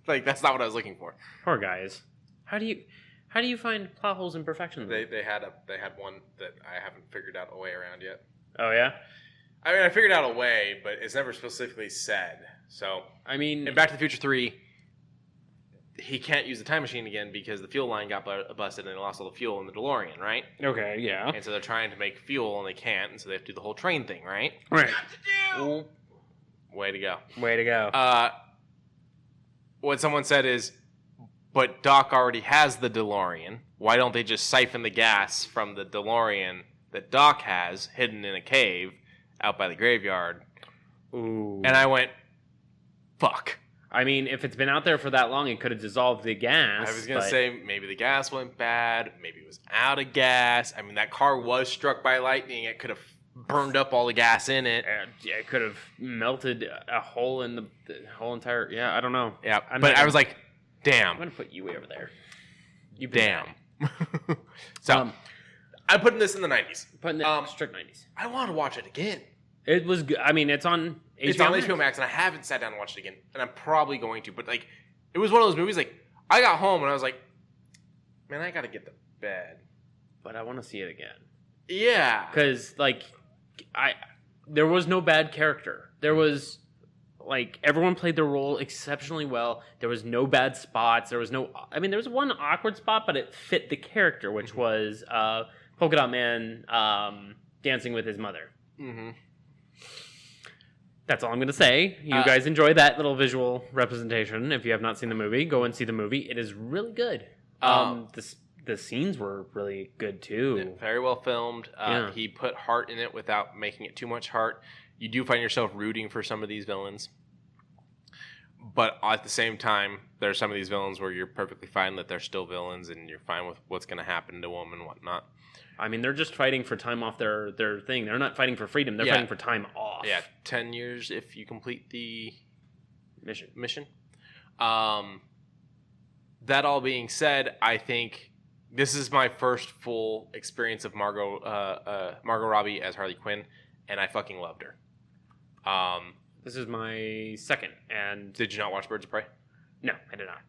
Like, that's not what I was looking for. Poor guys. How do you find plot holes and imperfections? They had one that I haven't figured out a way around yet. Oh, yeah? I mean, I figured out a way, but it's never specifically said. So, I mean... In Back to the Future 3... he can't use the time machine again because the fuel line got busted and they lost all the fuel in the DeLorean, right? Okay, yeah. And so they're trying to make fuel and they can't, and so they have to do the whole train thing, right? Right. Way to go. Way to go. What someone said is, but Doc already has the DeLorean. Why don't they just siphon the gas from the DeLorean that Doc has hidden in a cave out by the graveyard? Ooh. And I went, fuck. I mean, if it's been out there for that long, it could have dissolved the gas. I was going to say maybe the gas went bad. Maybe it was out of gas. I mean, that car was struck by lightning. It could have burned up all the gas in it. Yeah, it could have melted a hole in the whole entire... Yeah, I don't know. Yeah, but I was like, damn. I'm going to put you way over there. You damn. So, I'm putting this in the 90s. Putting the strict 90s. I want to watch it again. It was good. I mean, it's on HBO It's on HBO Max, and I haven't sat down and watched it again, and I'm probably going to. But like, it was one of those movies. Like, I got home and I was like, man, I got to get to bed. But I want to see it again. Yeah, because like, there was no bad character. There was like everyone played their role exceptionally well. There was no bad spots. There was no. I mean, there was one awkward spot, but it fit the character, which was Polka Dot Man dancing with his mother. Mm-hmm. That's all I'm going to say. You guys enjoy that little visual representation. If you have not seen the movie, go and see the movie. It is really good. The scenes were really good, too. Very well filmed. He put heart in it without making it too much heart. You do find yourself rooting for some of these villains. But at the same time, there are some of these villains where you're perfectly fine that they're still villains and you're fine with what's going to happen to them and whatnot. I mean, they're just fighting for time off their thing. They're not fighting for freedom. They're fighting for time off. Yeah, 10 years if you complete the mission. That all being said, I think this is my first full experience of Margot Robbie as Harley Quinn, and I fucking loved her. This is my second. And did you not watch Birds of Prey? No, I did not.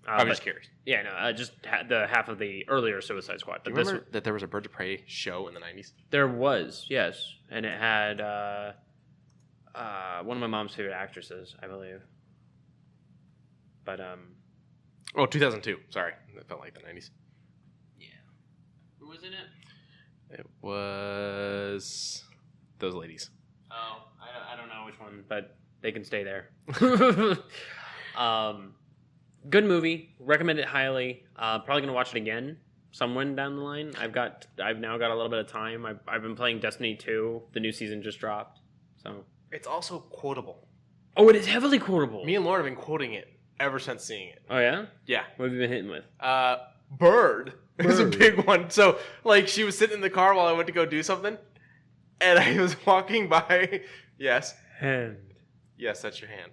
I'm just curious. Yeah, no, I just had the half of the earlier Suicide Squad. But do you remember that there was a Birds of Prey show in the 90s? There was, yes. And it had one of my mom's favorite actresses, I believe. But, 2002. Sorry. That felt like the 90s. Yeah. Who was in it? It was those ladies. Oh, I don't know which one, but they can stay there. Good movie. Recommend it highly. Probably gonna watch it again someone down the line. I've now got a little bit of time. I've been playing Destiny 2. The new season just dropped. So it's also quotable. Oh, it is heavily quotable. Me and Lauren have been quoting it ever since seeing it. Oh yeah? Yeah. What have you been hitting with? Bird is a big one. So like she was sitting in the car while I went to go do something, and I was walking by. Yes. Hand. Yes, that's your hand.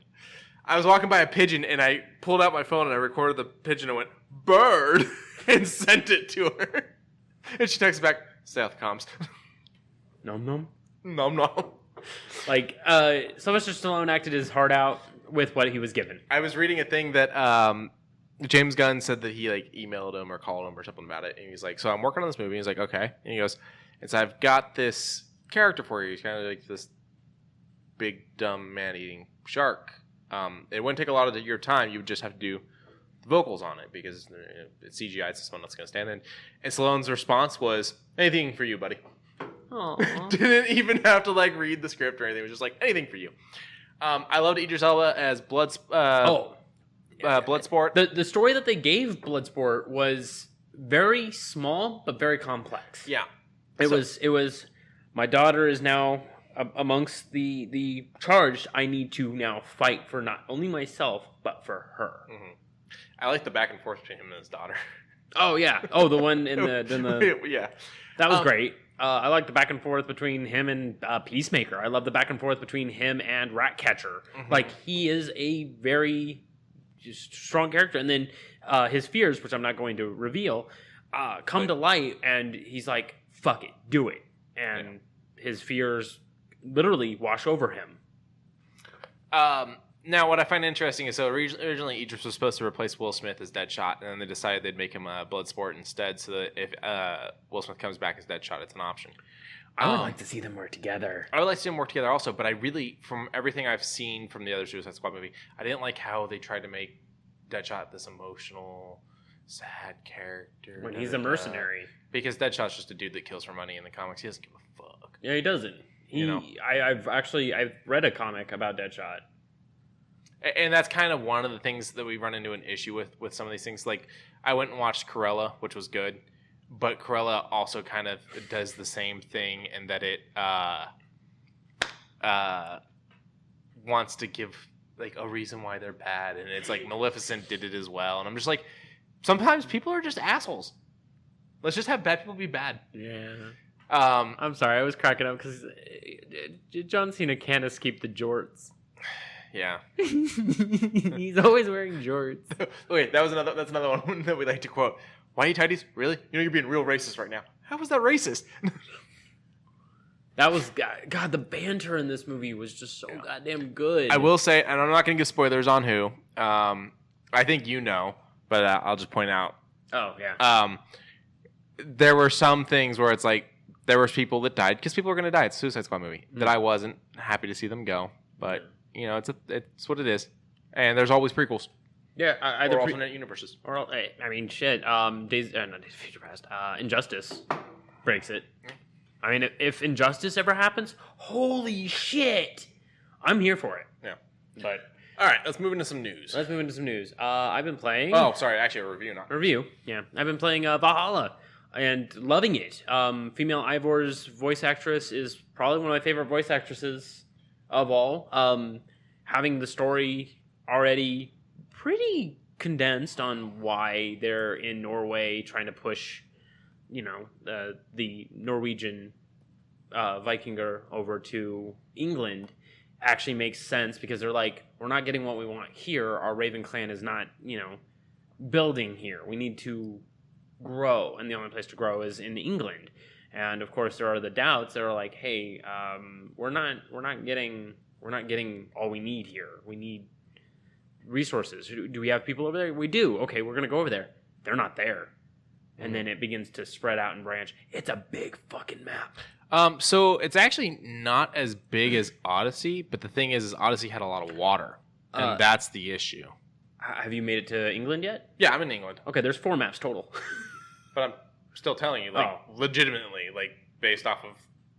I was walking by a pigeon, and I pulled out my phone, and I recorded the pigeon, and went, bird, and sent it to her. And she texted back, stay off the comms. Nom nom? Nom nom. Like, Sylvester Stallone acted his heart out with what he was given. I was reading a thing that James Gunn said that he, like, emailed him or called him or something about it, and he's like, so I'm working on this movie. He's like, okay. And he goes, and so I've got this character for you. He's kind of like this big, dumb, man-eating shark. It wouldn't take a lot of your time. You would just have to do the vocals on it because it's CGI. It's someone that's going to stand in. And Stallone's response was, anything for you, buddy. Didn't even have to like read the script or anything. It was just like, anything for you. I loved Idris Elba as Bloodsport. The story that they gave Bloodsport was very small but very complex. Yeah. It was my daughter is now amongst the charged. I need to now fight for not only myself but for her. Mm-hmm. I like the back and forth between him and his daughter. Oh yeah. Oh, the one in the yeah. That was great. I like the back and forth between him and Peacemaker. I love the back and forth between him and Ratcatcher. Mm-hmm. Like he is a very strong character, and then his fears, which I'm not going to reveal, come to light, and he's like, "Fuck it, do it," and his fears literally wash over him. Now, what I find interesting is, so originally Idris was supposed to replace Will Smith as Deadshot, and then they decided they'd make him Bloodsport instead, so that if Will Smith comes back as Deadshot, it's an option. I would like to see them work together. I would like to see them work together also, but I really, from everything I've seen from the other Suicide Squad movie, I didn't like how they tried to make Deadshot this emotional, sad character. When he's a mercenary. Because Deadshot's just a dude that kills for money in the comics. He doesn't give a fuck. Yeah, he doesn't. I've read a comic about Deadshot. And that's kind of one of the things that we run into an issue with some of these things. Like, I went and watched Cruella, which was good, but Cruella also kind of does the same thing in that it wants to give like a reason why they're bad, and it's like Maleficent did it as well, and I'm just like, sometimes people are just assholes. Let's just have bad people be bad. Yeah. I'm sorry, I was cracking up because John Cena can't escape the jorts. Yeah. He's always wearing jorts. Wait, that's another one that we like to quote. Why are you tighties? Really? You know you're being real racist right now. How was that racist? That was God. The banter in this movie was just so goddamn good. I will say, and I'm not going to give spoilers on who. I think you know, but I'll just point out. Oh yeah. There were some things where it's like there was people that died because people are going to die. It's a Suicide Squad movie that I wasn't happy to see them go, but you know it's what it is. And there's always prequels. Yeah, either or alternate universes. Or I mean, shit. Not Days of Future Past. Injustice breaks it. I mean, if Injustice ever happens, holy shit, I'm here for it. Yeah. But all right, let's move into some news. I've been playing. Oh, sorry, actually a review, not review. Yeah, I've been playing Valhalla and loving it. Female Ivor's voice actress is probably one of my favorite voice actresses of all. Having the story already pretty condensed on why they're in Norway trying to push, the Norwegian Vikinger over to England actually makes sense because they're like, we're not getting what we want here. Our Raven clan is not, building here. We need to grow, and the only place to grow is in England. And of course, there are the doubts that are like, hey, we're not getting all we need here. We need resources. Do we have people over there? We do. Okay, we're gonna go over there. They're not there. And then it begins to spread out and branch. It's a big fucking map. So it's actually not as big as Odyssey, but the thing is Odyssey had a lot of water, and that's the issue. Have you made it to England yet? Yeah, I'm in England. Okay, there's 4 maps total. But I'm still telling you, legitimately, based off of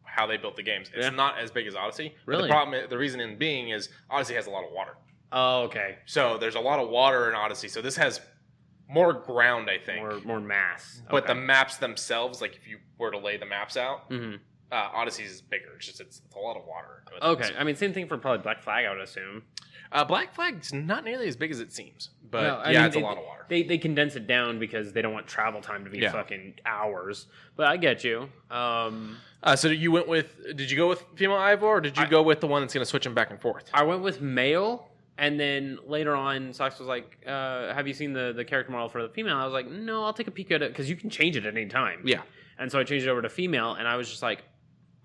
how they built the games, it's not as big as Odyssey. Really? The reason being is Odyssey has a lot of water. Oh, okay. So there's a lot of water in Odyssey. So this has more ground, I think. More mass. But the maps themselves, if you were to lay the maps out, Odyssey's is bigger. It's a lot of water. Okay. I mean, same thing for probably Black Flag, I would assume. Black Flag's not nearly as big as it seems. But it's a lot of water. They condense it down because they don't want travel time to be fucking hours. But I get you. So did you go with female Ivor, or did you go with the one that's going to switch them back and forth? I went with male. And then later on, Sox was like, have you seen the character model for the female? I was like, no, I'll take a peek at it, because you can change it at any time. Yeah. And so I changed it over to female, and I was just like,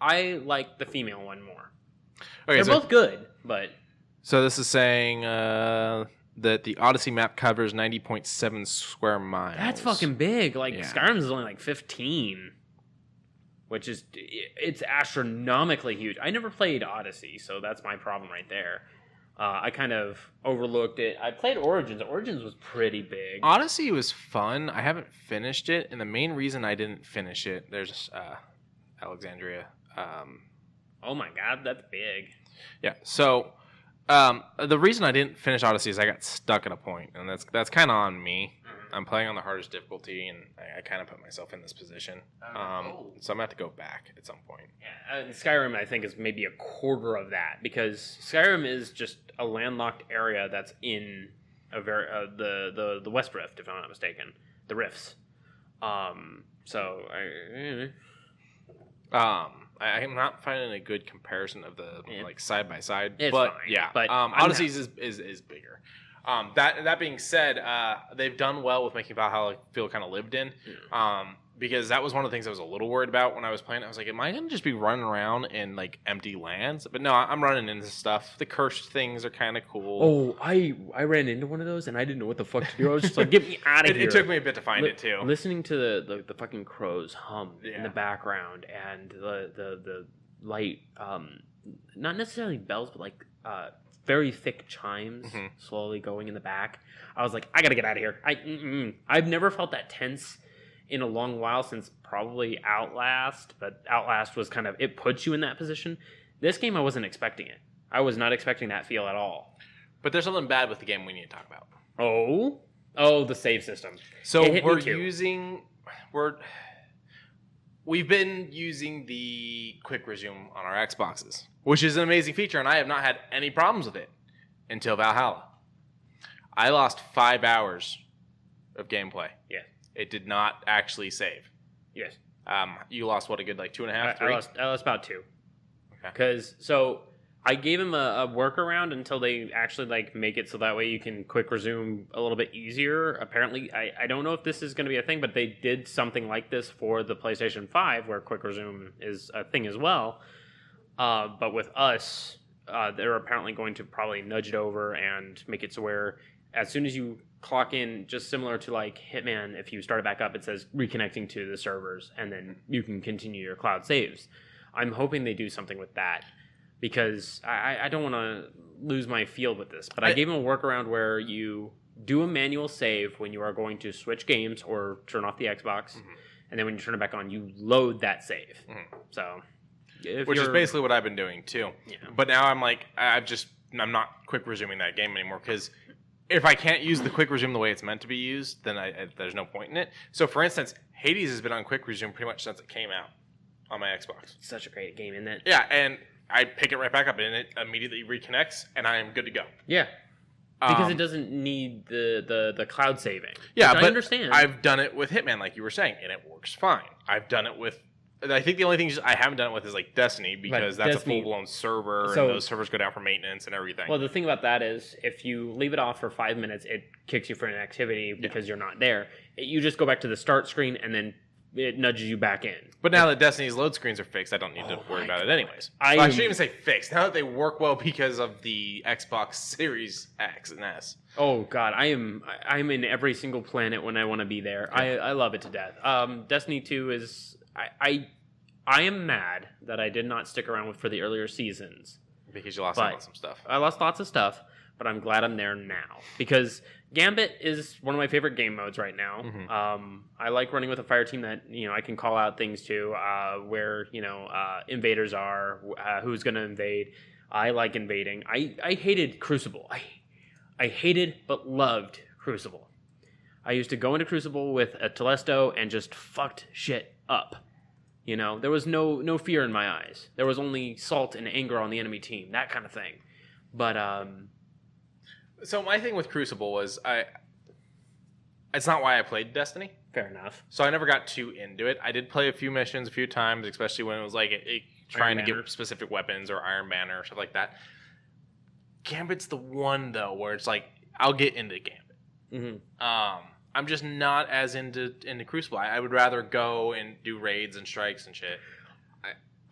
I like the female one more. Okay, They're both good, but... So this is saying that the Odyssey map covers 90.7 square miles. That's fucking big. Skyrim's is only 15. Which is... It's astronomically huge. I never played Odyssey, so that's my problem right there. I kind of overlooked it. I played Origins. Origins was pretty big. Odyssey was fun. I haven't finished it, and the main reason I didn't finish it, there's Alexandria. Oh my god, that's big. Yeah. So the reason I didn't finish Odyssey is I got stuck at a point, and that's kind of on me. I'm playing on the hardest difficulty, and I kind of put myself in this position. So I'm going to have to go back at some point. Yeah, Skyrim, I think, is maybe a quarter of that, because Skyrim is just a landlocked area that's in the West Rift, if I'm not mistaken. The Rifts. I'm not finding a good comparison of the side by side. It's but fine, yeah, but Odyssey's is bigger. That being said, they've done well with making Valhalla feel kind of lived in. Because that was one of the things I was a little worried about when I was playing. I was like, am I going to just be running around in empty lands? But no, I'm running into stuff. The cursed things are kind of cool. Oh, I ran into one of those and I didn't know what the fuck to do. I was just like, get me out of here. It took me a bit to find it too. Listening to the fucking crows hum in the background and the light, not necessarily bells, but very thick chimes slowly going in the back. I was like, I gotta get out of here. I've never felt that tense in a long while, since probably Outlast, but Outlast was kind of, it puts you in that position. This game, I wasn't expecting it. I was not expecting that feel at all. But there's something bad with the game we need to talk about. Oh, the save system. So we've been using the quick resume on our Xboxes, which is an amazing feature, and I have not had any problems with it. until Valhalla. I lost 5 hours of gameplay. Yeah. It did not actually save. Yes. You lost what, a good 2.5, 3? I lost about 2. Okay. Because I gave him a workaround until they actually make it so that way you can quick resume a little bit easier. Apparently, I don't know if this is going to be a thing, but they did something like this for the PlayStation 5 where quick resume is a thing as well. But with us, they're apparently going to probably nudge it over and make it so where as soon as you clock in, just similar to Hitman, if you start it back up, it says reconnecting to the servers, and then you can continue your cloud saves. I'm hoping they do something with that, because I don't want to lose my feel with this. But I gave them a workaround where you do a manual save when you are going to switch games or turn off the Xbox, and then when you turn it back on, you load that save. So, which is basically what I've been doing too. Yeah. But now I'm I'm not quick resuming that game anymore, because if I can't use the quick resume the way it's meant to be used, then there's no point in it. So, for instance, Hades has been on quick resume pretty much since it came out on my Xbox. It's such a great game, isn't it? Yeah, and I pick it right back up, and it immediately reconnects, and I am good to go. Yeah. Because it doesn't need the cloud saving. Yeah, but I understand. I've done it with Hitman, like you were saying, and it works fine. I've done it with... I think the only thing I haven't done it with is Destiny, because that's Destiny, a full-blown server, and those servers go down for maintenance and everything. Well, the thing about that is, if you leave it off for 5 minutes, it kicks you for an activity because you're not there. You just go back to the start screen, and then it nudges you back in. But now that Destiny's load screens are fixed, I don't need to worry about it anyways. I shouldn't even say fixed. Now that they work well because of the Xbox Series X and S. Oh God, I'm in every single planet when I want to be there. Yeah. I love it to death. Destiny 2 is I am mad that I did not stick around for the earlier seasons. Because you lost out on some stuff. I lost lots of stuff, but I'm glad I'm there now. Because Gambit is one of my favorite game modes right now. I like running with a fire team that I can call out things to, where invaders are, who's going to invade. I like invading. I hated Crucible. I hated but loved Crucible. I used to go into Crucible with a Telesto and just fucked shit up. There was no fear in my eyes. There was only salt and anger on the enemy team, that kind of thing. But so my thing with Crucible was it's not why I played Destiny. Fair enough. So I never got too into it. I did play a few missions a few times, especially when it was trying to get specific weapons or Iron Banner or stuff like that. Gambit's the one though where it's I'll get into Gambit. I'm just not as into Crucible. I would rather go and do raids and strikes and shit.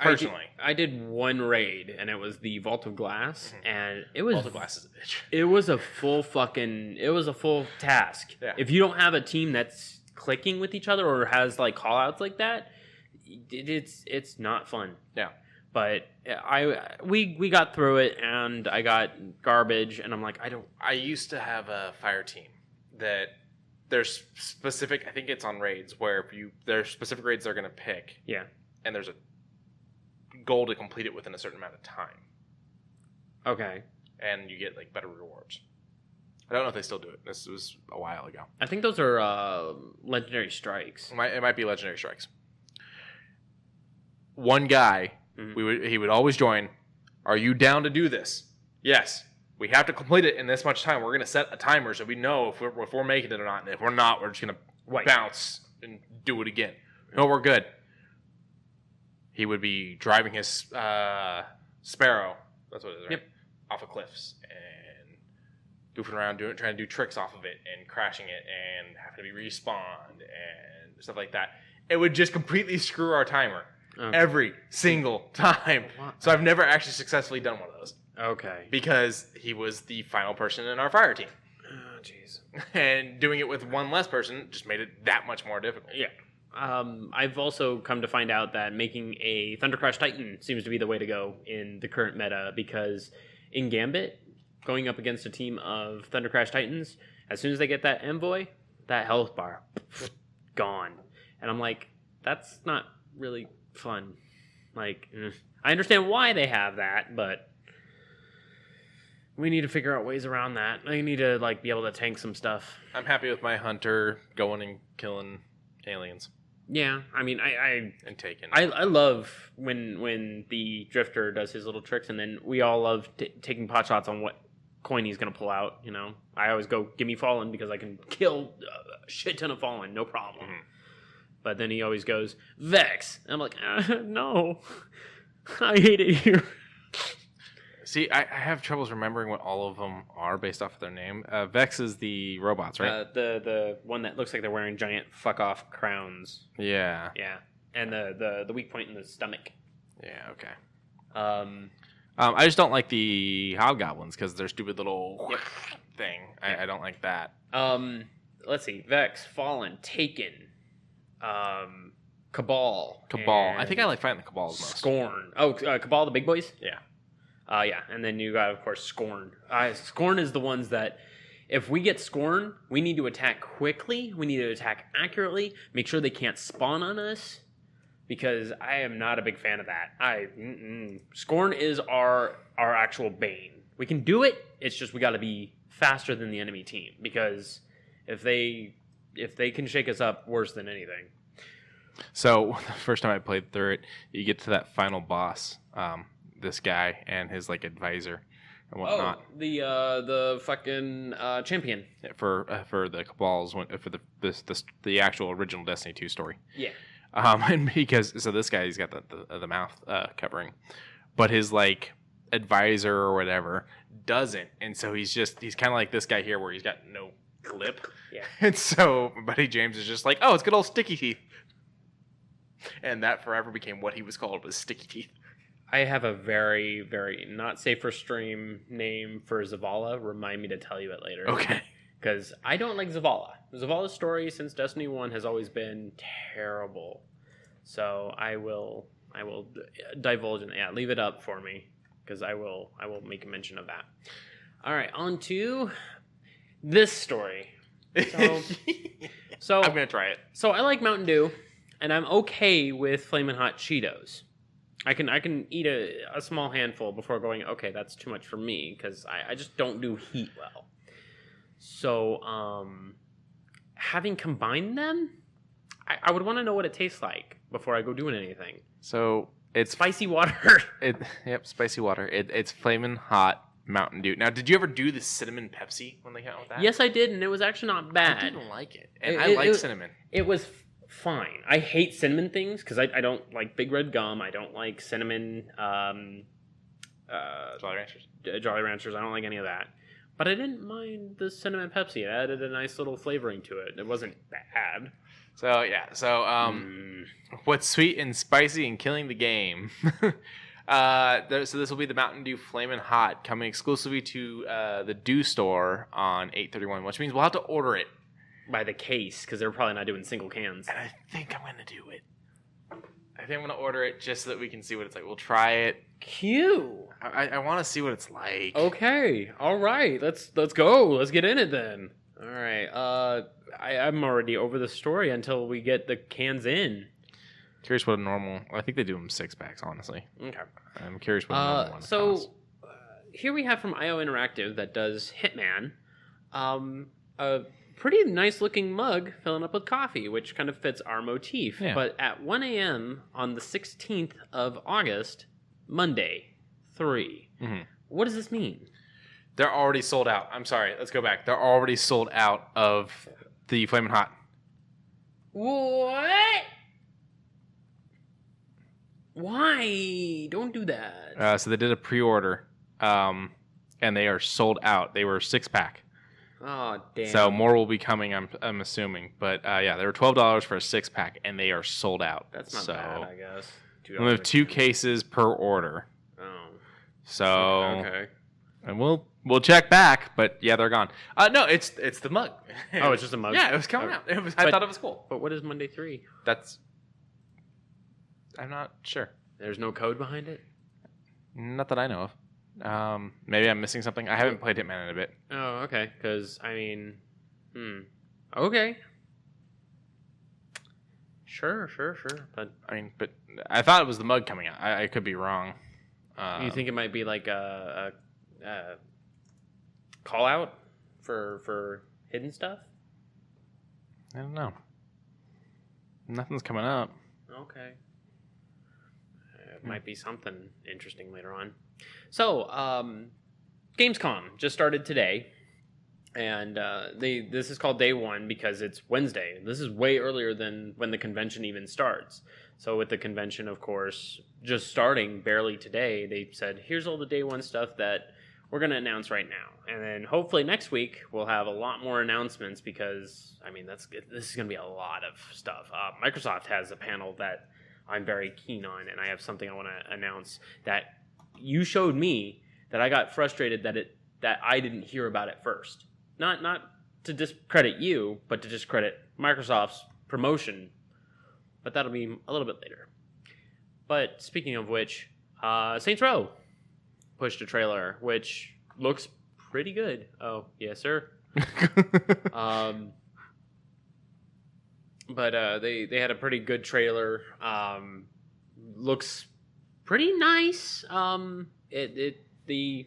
Personally, I did one raid, and it was the Vault of Glass, and it was Vault of Glass is a bitch. It was a full task. Yeah. If you don't have a team that's clicking with each other or has call outs like that, it's not fun. Yeah. But we got through it, and I got garbage, and I'm I used to have a fire team that there's specific. I think it's on raids where there's specific raids they're gonna pick. Yeah. And there's a goal to complete it within a certain amount of time. Okay. And you get better rewards. I don't know if they still do it. This was a while ago. I think those are legendary strikes. It might be legendary strikes. One guy, he would always join. Are you down to do this? Yes. We have to complete it in this much time. We're going to set a timer so we know if we're making it or not. And if we're not, we're just going to bounce and do it again. No, we're good. He would be driving his Sparrow, that's what it is, right? Yep. Off of cliffs and goofing around, trying to do tricks off of it and crashing it and having to be respawned and stuff like that. It would just completely screw our timer every single time. So I've never actually successfully done one of those. Okay. Because he was the final person in our fire team. Oh, jeez. And doing it with one less person just made it that much more difficult. Yeah. I've also come to find out that making a Thunder Crash Titan seems to be the way to go in the current meta, because in Gambit, going up against a team of Thunder Crash Titans, as soon as they get that envoy, that health bar, gone. And I'm that's not really fun. I understand why they have that, but we need to figure out ways around that. I need to be able to tank some stuff. I'm happy with my hunter going and killing aliens. Yeah, I mean, and taking. I love when the drifter does his little tricks, and then we all love taking pot shots on coin he's going to pull out, I always go, give me Fallen because I can kill a shit ton of Fallen, no problem. Mm-hmm. But then he always goes, Vex. And I'm like, no, I hate it here. See, I have troubles remembering what all of them are based off of their name. Vex is the robots, right? The one that looks like they're wearing giant fuck-off crowns. Yeah. Yeah. And the weak point in the stomach. Yeah, okay. I just don't like the hobgoblins because they're stupid little thing. I don't like that. Let's see. Vex, Fallen, Taken, Cabal. I think I like fighting the Cabals most. Scorn. Oh, Cabal, the big boys? Yeah. Yeah, and then you got, of course, Scorn. Scorn is the ones that, if we get Scorn, we need to attack quickly, we need to attack accurately, make sure they can't spawn on us, because I am not a big fan of that. Scorn is our actual bane. We can do it, it's just we got to be faster than the enemy team, because if they can shake us up worse than anything. So, the first time I played through it, you get to that final boss, this guy and his advisor and whatnot. Oh, the fucking champion for the Cabals for the actual original Destiny 2 story. Yeah. And because this guy, he's got the mouth covering, but his advisor or whatever doesn't, and so he's kind of like this guy here where he's got no lip. Yeah. And so my buddy James is just like, oh, it's good old Sticky Teeth, and that forever became what he was called, was Sticky Teeth. I have a very, very not safe for stream name for Zavala. Remind me to tell you it later. Okay. Because I don't like Zavala. Zavala's story since Destiny 1 has always been terrible. So I will divulge in it. Yeah, leave it up for me. Because I will make a mention of that. All right, on to this story. So I'm going to try it. So I like Mountain Dew, and I'm okay with Flamin' Hot Cheetos. I can eat a small handful before going, okay, that's too much for me, because I just don't do heat well. So, having combined them, I would want to know what it tastes like before I go doing anything. So, it's spicy water. Spicy water. It's Flamin' Hot Mountain Dew. Now, did you ever do the cinnamon Pepsi when they came out with that? Yes, I did, and it was actually not bad. I didn't like it. And I like cinnamon. It was fine. I hate cinnamon things because I don't like Big Red Gum. I don't like cinnamon Jolly Ranchers. Jolly Ranchers. I don't like any of that. But I didn't mind the cinnamon Pepsi. It added a nice little flavoring to it. It wasn't bad. So yeah. So what's sweet and spicy and killing the game? So this will be the Mountain Dew Flamin' Hot, coming exclusively to the Dew store on 8/31, which means we'll have to order it by the case, because they're probably not doing single cans. And I think I'm going to do it. I think I'm going to order it just so that we can see what it's like. We'll try it. Cute. I want to see what it's like. Okay. All right. Let's go. Let's get in it then. All right. I'm already over the story until we get the cans in. Curious what a normal... I think they do them 6-packs, honestly. Okay. I'm curious what a normal one costs. Here we have from IO Interactive that does Hitman. A pretty nice looking mug filling up with coffee, which kind of fits our motif. Yeah. But at 1 a.m. on the 16th of August, Monday, 3. Mm-hmm. What does this mean? They're already sold out. I'm sorry. Let's go back. They're already sold out of the Flamin' Hot. What? Why? Don't do that. So they did a pre-order, and they are sold out. They were 6-pack. Oh, damn. So more will be coming, I'm assuming. But yeah, they were $12 for a 6-pack, and they are sold out. That's not bad, I guess. We have 2 cases per order. Oh. So okay. And we'll check back, but yeah, they're gone. No, it's the mug. Oh, it's just a mug? Yeah, it was coming out. I thought it was cool. But what is Monday 3? I'm not sure. There's no code behind it? Not that I know of. Maybe I'm missing something. I haven't played Hitman in a bit. Oh, okay. Because, okay. Sure. But I thought it was the mug coming out. I could be wrong. You think it might be like a call out for hidden stuff? I don't know. Nothing's coming up. Okay. It might be something interesting later on. So, Gamescom just started today. And this is called day one because it's Wednesday. This is way earlier than when the convention even starts. So with the convention, of course, just starting barely today, they said, here's all the day one stuff that we're going to announce right now. And then hopefully next week we'll have a lot more announcements because, I mean, this is going to be a lot of stuff. Microsoft has a panel that I'm very keen on, and I have something I want to announce that you showed me that I got frustrated that I didn't hear about it first. Not to discredit you, but to discredit Microsoft's promotion. But that'll be a little bit later. But speaking of which, Saints Row pushed a trailer, which looks pretty good. Oh, yes, sir. But they had a pretty good trailer. Looks pretty nice. The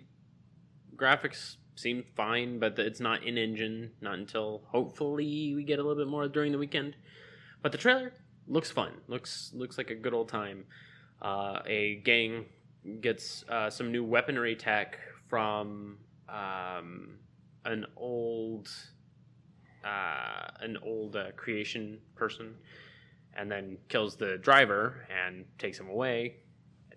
graphics seem fine, but it's not in engine. Not until hopefully we get a little bit more during the weekend. But the trailer looks fun. Looks like a good old time. A gang gets some new weaponry tech from an old creation person, and then kills the driver and takes him away.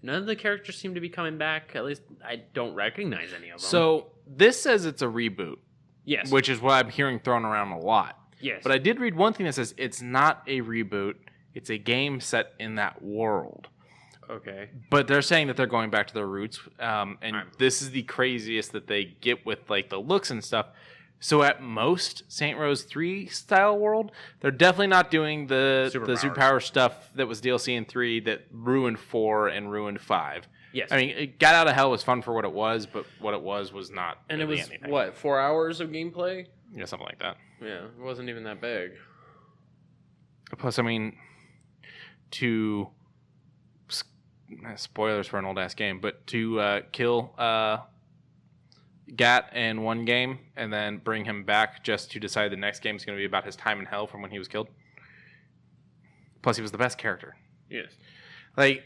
None of the characters seem to be coming back. At least I don't recognize any of them. So this says it's a reboot. Yes. Which is what I'm hearing thrown around a lot. Yes. But I did read one thing that says it's not a reboot. It's a game set in that world. Okay. But they're saying that they're going back to their roots. This is the craziest that they get with like the looks and stuff. So at most, Saint Rose 3 style world, they're definitely not doing the superpower stuff that was DLC in 3 that ruined 4 and ruined 5. Yes. I mean, it Got Out of Hell was fun for what it was, but what it was not and really it was, anything. what, 4 hours of gameplay? Yeah, something like that. Yeah, it wasn't even that big. Plus, I mean, spoilers for an old-ass game, but to kill Gat in one game and then bring him back just to decide the next game is going to be about his time in hell from when he was killed. Plus, he was the best character. Yes. Like,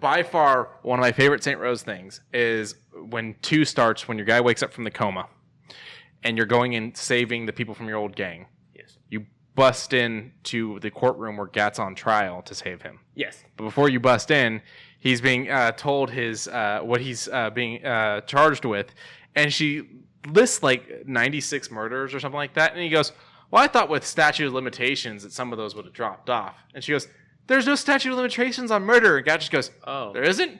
by far, one of my favorite Saint Rose things is when 2 starts, when your guy wakes up from the coma and you're going and saving the people from your old gang. Yes. You bust in to the courtroom where Gat's on trial to save him. Yes. But before you bust in, he's being told what he's being charged with, and she lists like 96 murders or something like that, and he goes, well, I thought with statute of limitations that some of those would have dropped off. And she goes, there's no statute of limitations on murder. And Gat just goes, oh, there isn't?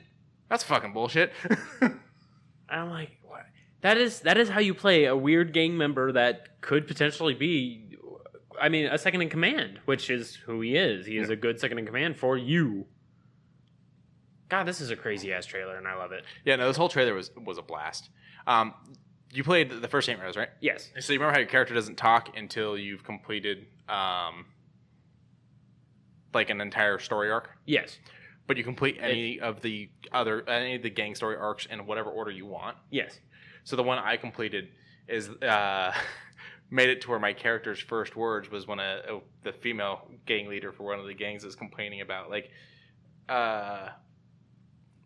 That's fucking bullshit. I'm like, what? That is how you play a weird gang member that could potentially be, I mean, a second in command, which is who he is. He is a good second in command for you. God, this is a crazy-ass trailer, and I love it. Yeah, no, this whole trailer was a blast. You played the first Saint Rose, right? Yes. So you remember how your character doesn't talk until you've completed like an entire story arc? Yes. But you complete any of the gang story arcs in whatever order you want? Yes. So the one I completed is made it to where my character's first words was when the female gang leader for one of the gangs is complaining about, like,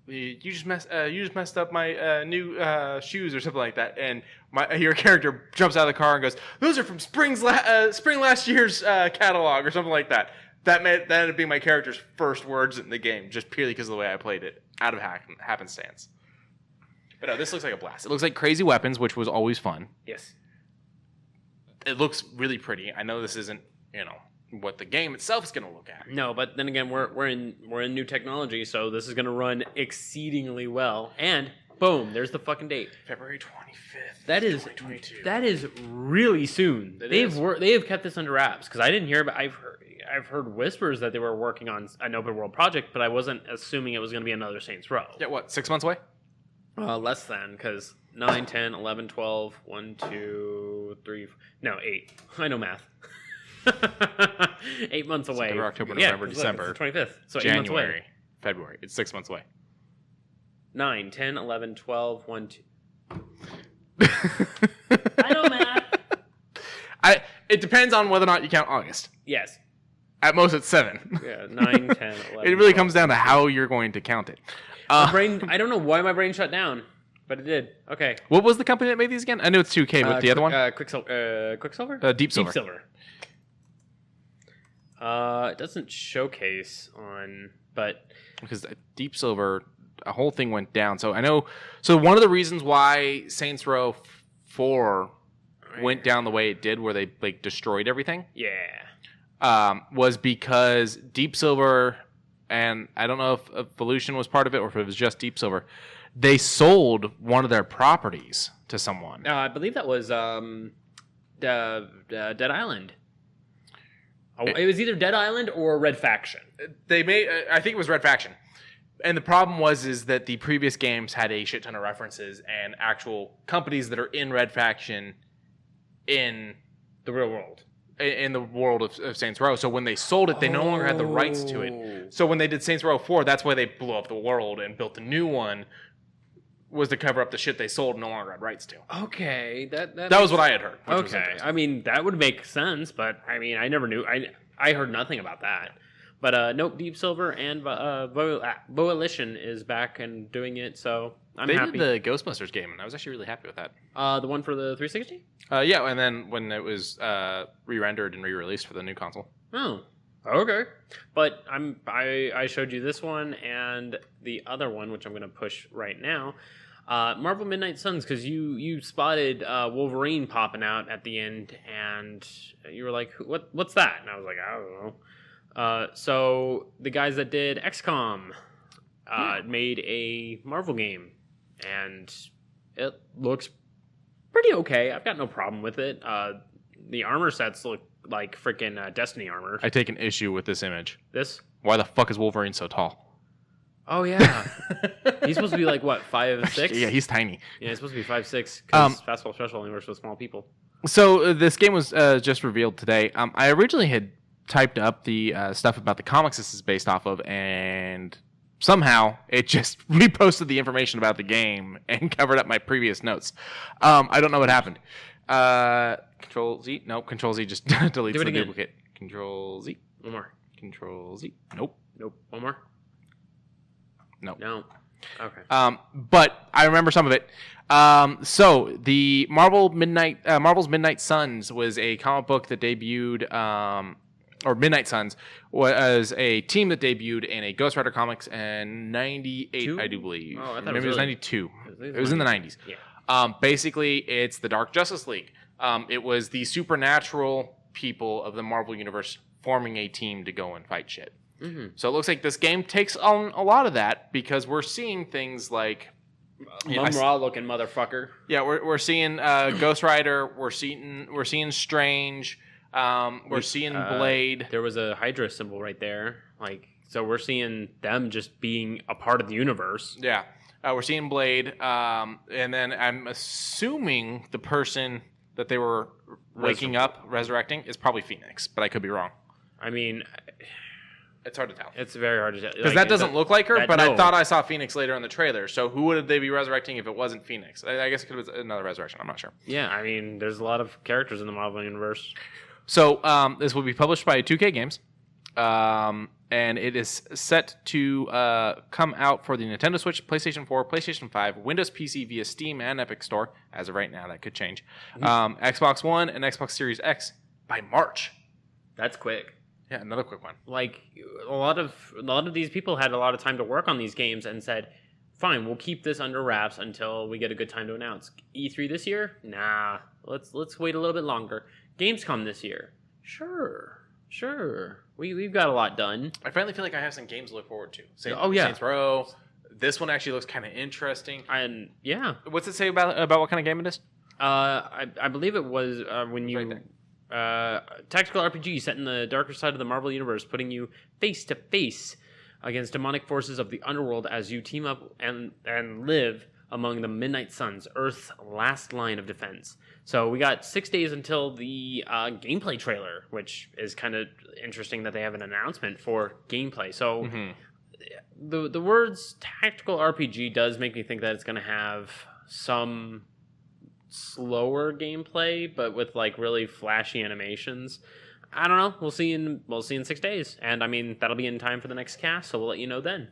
you just messed up my new shoes or something like that, and your character jumps out of the car and goes, "Those are from spring last year's catalog," or something like that. That ended up being my character's first words in the game, just purely because of the way I played it, out of happenstance. But no, this looks like a blast. It looks like crazy weapons, which was always fun. Yes. It looks really pretty. I know this isn't, what the game itself is going to look at. No, but then again, we're in new technology, so this is going to run exceedingly well. And boom, there's the fucking date, February 25th. That is 2022. That is really soon. They have kept this under wraps because I didn't hear about. I've heard whispers that they were working on an open world project, but I wasn't assuming it was going to be another Saints Row. Yeah, what? 6 months away? Less than, because 9, 10, 11, 12, 1, 2, 3, no, 8. I know math. 8 months away. September, October, November, December. It's the 25th. So January, 8 months away. February. It's 6 months away. 9, 10, 11, 12, 1, 2. I know math. It depends on whether or not you count August. Yes. At most, it's 7. Yeah, 9, 10, 11. It really comes down to how you're going to count it. My brain, I don't know why my brain shut down. But it did. Okay. What was the company that made these again? I know it's 2K, but the other one? Quicksilver. Quicksilver? Deep Silver. Deep Silver. It doesn't showcase on, but Because Deep Silver, a whole thing went down. So I know. So one of the reasons why Saints Row 4 went down the way it did, where they like destroyed everything, was because Deep Silver, and I don't know if Evolution was part of it or if it was just Deep Silver, they sold one of their properties to someone. I believe that was Dead Island. It was either Dead Island or Red Faction. They made, I think it was Red Faction. And the problem is that the previous games had a shit ton of references and actual companies that are in Red Faction in The real world. In the world of Saints Row. So when they sold it, they no longer had the rights to it. So when they did Saints Row 4, that's why they blew up the world and built a new one, was to cover up the shit they sold and no longer had rights to. Okay, that was what I had heard. Okay, I mean that would make sense, but I mean I never knew. I heard nothing about that. But nope, Deep Silver and Volition is back and doing it, so I'm happy. They did the Ghostbusters game, and I was actually really happy with that. The one for the 360? Yeah, and then when it was re-rendered and re-released for the new console. Oh, okay. But I showed you this one and the other one, which I'm going to push right now. Marvel Midnight Suns, because you spotted Wolverine popping out at the end, and you were like, what's that? And I was like, I don't know. So the guys that did XCOM made a Marvel game, and it looks pretty okay. I've got no problem with it. The armor sets look like freaking Destiny armor. I take an issue with this image. This? Why the fuck is Wolverine so tall? Oh, yeah. He's supposed to be like, what, 5'6"? Yeah, he's tiny. Yeah, he's supposed to be 5'6", because Fastball Special only works with small people. So this game was just revealed today. I originally had typed up the stuff about the comics this is based off of, and somehow it just reposted the information about the game and covered up my previous notes. I don't know what happened. Control Z? Nope. Control Z just deletes the duplicate. Control Z. One more. Control Z. Nope. Nope. One more. Nope. No. Okay. But I remember some of it. So the Marvel's Midnight Suns was a comic book that debuted, or Midnight Suns was a team that debuted in a Ghost Rider comics in '98, I do believe. Oh, I thought maybe it was '92. It was in the '90s. Yeah. Basically, it's the Dark Justice League. It was the supernatural people of the Marvel Universe forming a team to go and fight shit. Mm-hmm. So it looks like this game takes on a lot of that, because we're seeing things like Mum-Ra looking motherfucker. Yeah, we're seeing Ghost Rider. We're seeing Strange. We're seeing Blade. There was a Hydra symbol right there. So we're seeing them just being a part of the universe. Yeah, we're seeing Blade, and then I'm assuming the person that they were resurrecting is probably Phoenix, but I could be wrong. I mean, it's hard to tell. It's very hard to tell. Because that doesn't look like her, but I thought I saw Phoenix later in the trailer. So who would they be resurrecting if it wasn't Phoenix? I guess it could have been another resurrection. I'm not sure. Yeah, I mean, there's a lot of characters in the Marvel Universe. So this will be published by 2K Games. And it is set to come out for the Nintendo Switch, PlayStation 4, PlayStation 5, Windows PC via Steam and Epic Store. As of right now, that could change. Mm-hmm. Xbox One and Xbox Series X by March. That's quick. Yeah, another quick one. Like a lot of these people had a lot of time to work on these games and said, "Fine, we'll keep this under wraps until we get a good time to announce." E3 this year? Nah, let's wait a little bit longer. Gamescom this year? Sure. We've got a lot done. I finally feel like I have some games to look forward to. Saints Row. This one actually looks kind of interesting. And yeah, what's it say about what kind of game it is? I believe it was when you. Right tactical RPG set in the darker side of the Marvel Universe, putting you face to face against demonic forces of the underworld as you team up and live among the Midnight Suns, Earth's last line of defense. So we got 6 days until the gameplay trailer, which is kind of interesting that they have an announcement for gameplay. So the words tactical RPG does make me think that it's going to have some slower gameplay, but with like really flashy animations. I don't know. We'll see in 6 days, and I mean that'll be in time for the next cast, so we'll let you know then.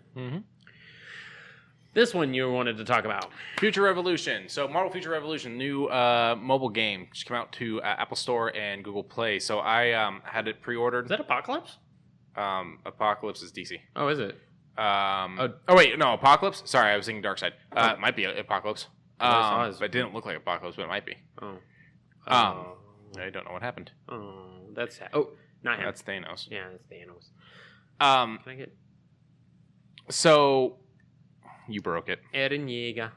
This one you wanted to talk about. Future Revolution. So Marvel Future Revolution, new mobile game, just came out to Apple Store and Google Play. So I had it pre-ordered. Is that Apocalypse? Apocalypse is DC. Oh, is it? Wait, no, Apocalypse. Sorry, I was thinking Darkseid. It might be Apocalypse. But it didn't look like Apocalypse, but it might be. Oh. I don't know what happened. Oh, that's sad. Oh, not him. That's Thanos. Yeah, that's Thanos. Can I get So you broke it. Eren Yeager?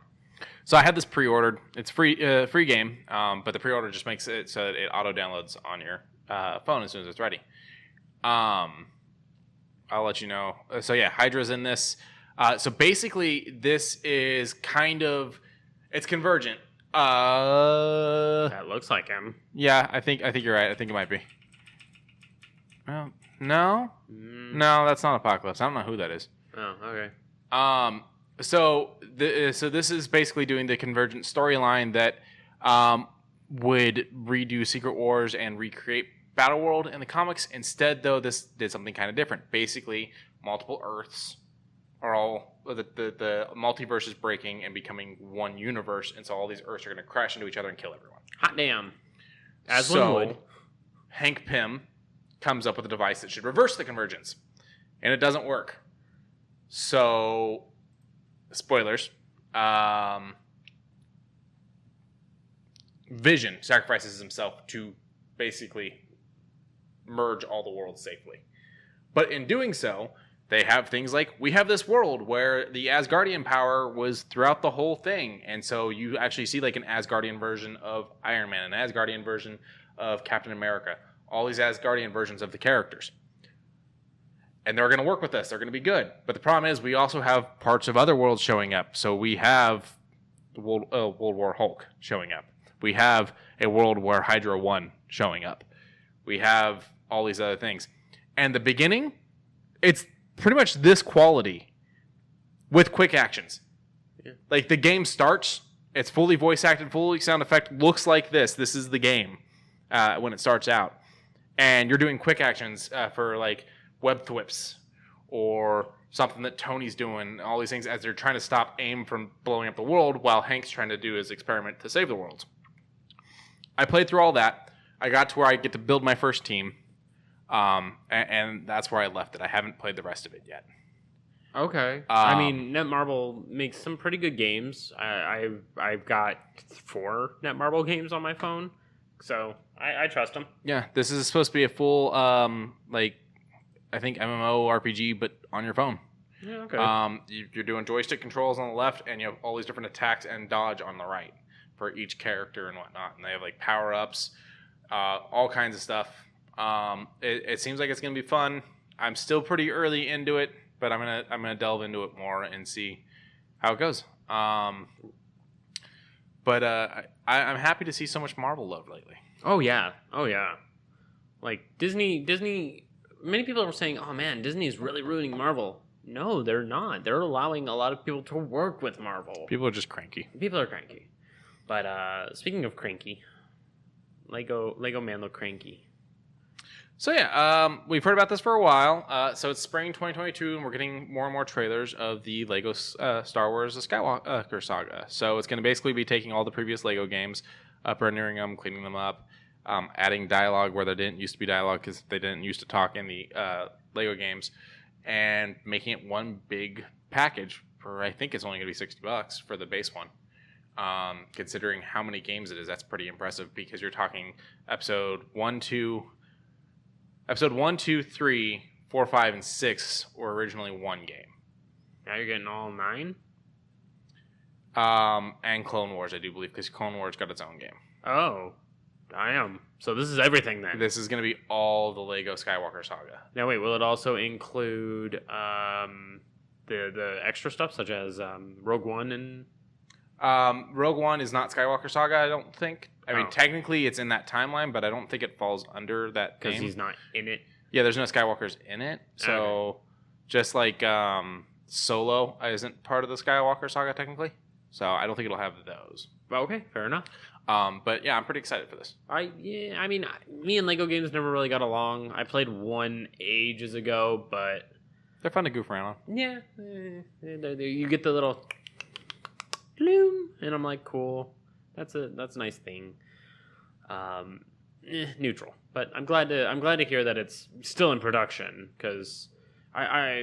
So I had this pre-ordered. It's free game, but the pre-order just makes it so that it auto downloads on your phone as soon as it's ready. I'll let you know. So yeah, Hydra's in this. So basically, this is kind of it's Convergent. That looks like him. Yeah, I think you're right. I think it might be. No, that's not Apocalypse. I don't know who that is. Oh, okay. So this is basically doing the Convergent storyline that would redo Secret Wars and recreate Battleworld in the comics. Instead, though, this did something kind of different. Basically, multiple Earths are all the multiverse is breaking and becoming one universe, and so all these Earths are going to crash into each other and kill everyone. Hot damn. As one would. Hank Pym comes up with a device that should reverse the convergence, and it doesn't work. So, spoilers. Vision sacrifices himself to basically merge all the worlds safely. But in doing so, they have things like, we have this world where the Asgardian power was throughout the whole thing. And so you actually see like an Asgardian version of Iron Man, an Asgardian version of Captain America, all these Asgardian versions of the characters. And they're going to work with us. They're going to be good. But the problem is we also have parts of other worlds showing up. So we have World War Hulk showing up. We have a world where Hydra 1 showing up. We have all these other things. And the beginning, it's pretty much this quality with quick actions. Yeah. Like the game starts, it's fully voice acted, fully sound effect, looks like this. This is the game when it starts out. And you're doing quick actions for like web thwips or something that Tony's doing, all these things as they're trying to stop AIM from blowing up the world while Hank's trying to do his experiment to save the world. I played through all that. I got to where I get to build my first team. And that's where I left it. I haven't played the rest of it yet. Okay. I mean, Netmarble makes some pretty good games. I've got 4 Netmarble games on my phone, so I trust them. Yeah, this is supposed to be a full, I think MMO RPG, but on your phone. Yeah, okay. You're doing joystick controls on the left, and you have all these different attacks and dodge on the right for each character and whatnot. And they have like power-ups, all kinds of stuff. It seems like it's gonna be fun. I'm still pretty early into it, but I'm gonna delve into it more and see how it goes. I'm happy to see so much Marvel love lately. Oh yeah. Like Disney. Many people are saying, "Oh man, Disney is really ruining Marvel." No, they're not. They're allowing a lot of people to work with Marvel. People are just cranky. People are cranky. But speaking of cranky, Lego Man look cranky. So yeah, we've heard about this for a while. So it's spring 2022, and we're getting more and more trailers of the Lego Star Wars The Skywalker Saga. So it's going to basically be taking all the previous Lego games, rendering them, cleaning them up, adding dialogue where there didn't used to be dialogue because they didn't used to talk in the Lego games, and making it one big package for, I think it's only going to be $60 for the base one. Considering how many games it is, that's pretty impressive because you're talking episode 1, 2, 3, 4, 5, and 6 were originally one game. Now you're getting all 9? And Clone Wars, I do believe, because Clone Wars got its own game. Oh, damn. So this is everything then. This is going to be all the Lego Skywalker Saga. Now wait, will it also include the extra stuff such as Rogue One and... Rogue One is not Skywalker Saga, I don't think. I mean, technically it's in that timeline, but I don't think it falls under that game. Because he's not in it? Yeah, there's no Skywalkers in it. So, just like Solo isn't part of the Skywalker Saga, technically. So, I don't think it'll have those. Okay, fair enough. But yeah, I'm pretty excited for this. Me and Lego games never really got along. I played one ages ago, but... They're fun to goof around on. Yeah. You get the little Gloom, and I'm like, cool. That's a nice thing. Neutral, but I'm glad to hear that it's still in production, because I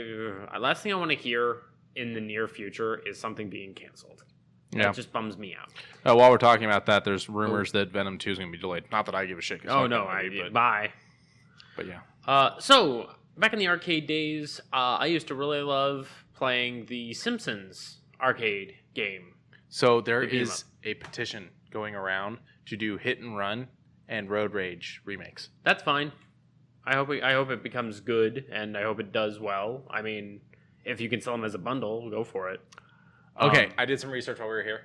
last thing I want to hear in the near future is something being canceled. Yeah. That just bums me out. While we're talking about that, there's rumors that Venom 2 is going to be delayed. Not that I give a shit. Oh no, bye. But yeah. So back in the arcade days, I used to really love playing the Simpsons arcade game. So there is a petition going around to do Hit and Run and Road Rage remakes. That's fine. I hope it becomes good, and I hope it does well. I mean, if you can sell them as a bundle, go for it. Okay, I did some research while we were here.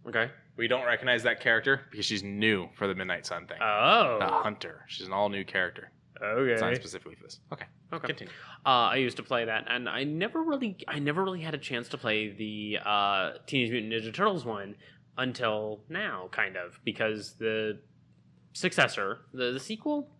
Okay. We don't recognize that character because she's new for the Midnight Sun thing. Oh. The Hunter. She's an all-new character. Okay. Designed specifically for this. Okay. Continue. I used to play that, and I never really had a chance to play the Teenage Mutant Ninja Turtles one until now, kind of, because the successor, the sequel,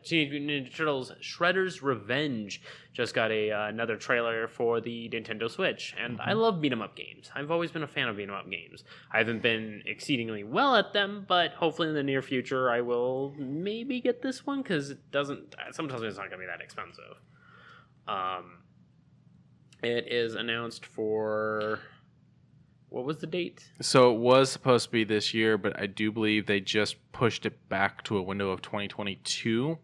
Teenage Mutant Ninja Turtles Shredder's Revenge, just got another trailer for the Nintendo Switch, and I love beat 'em up games. I've always been a fan of beat 'em up games. I haven't been exceedingly well at them, but hopefully in the near future I will maybe get this one, because sometimes it's not going to be that expensive. It is announced for... What was the date? So it was supposed to be this year, but I do believe they just pushed it back to a window of 2022.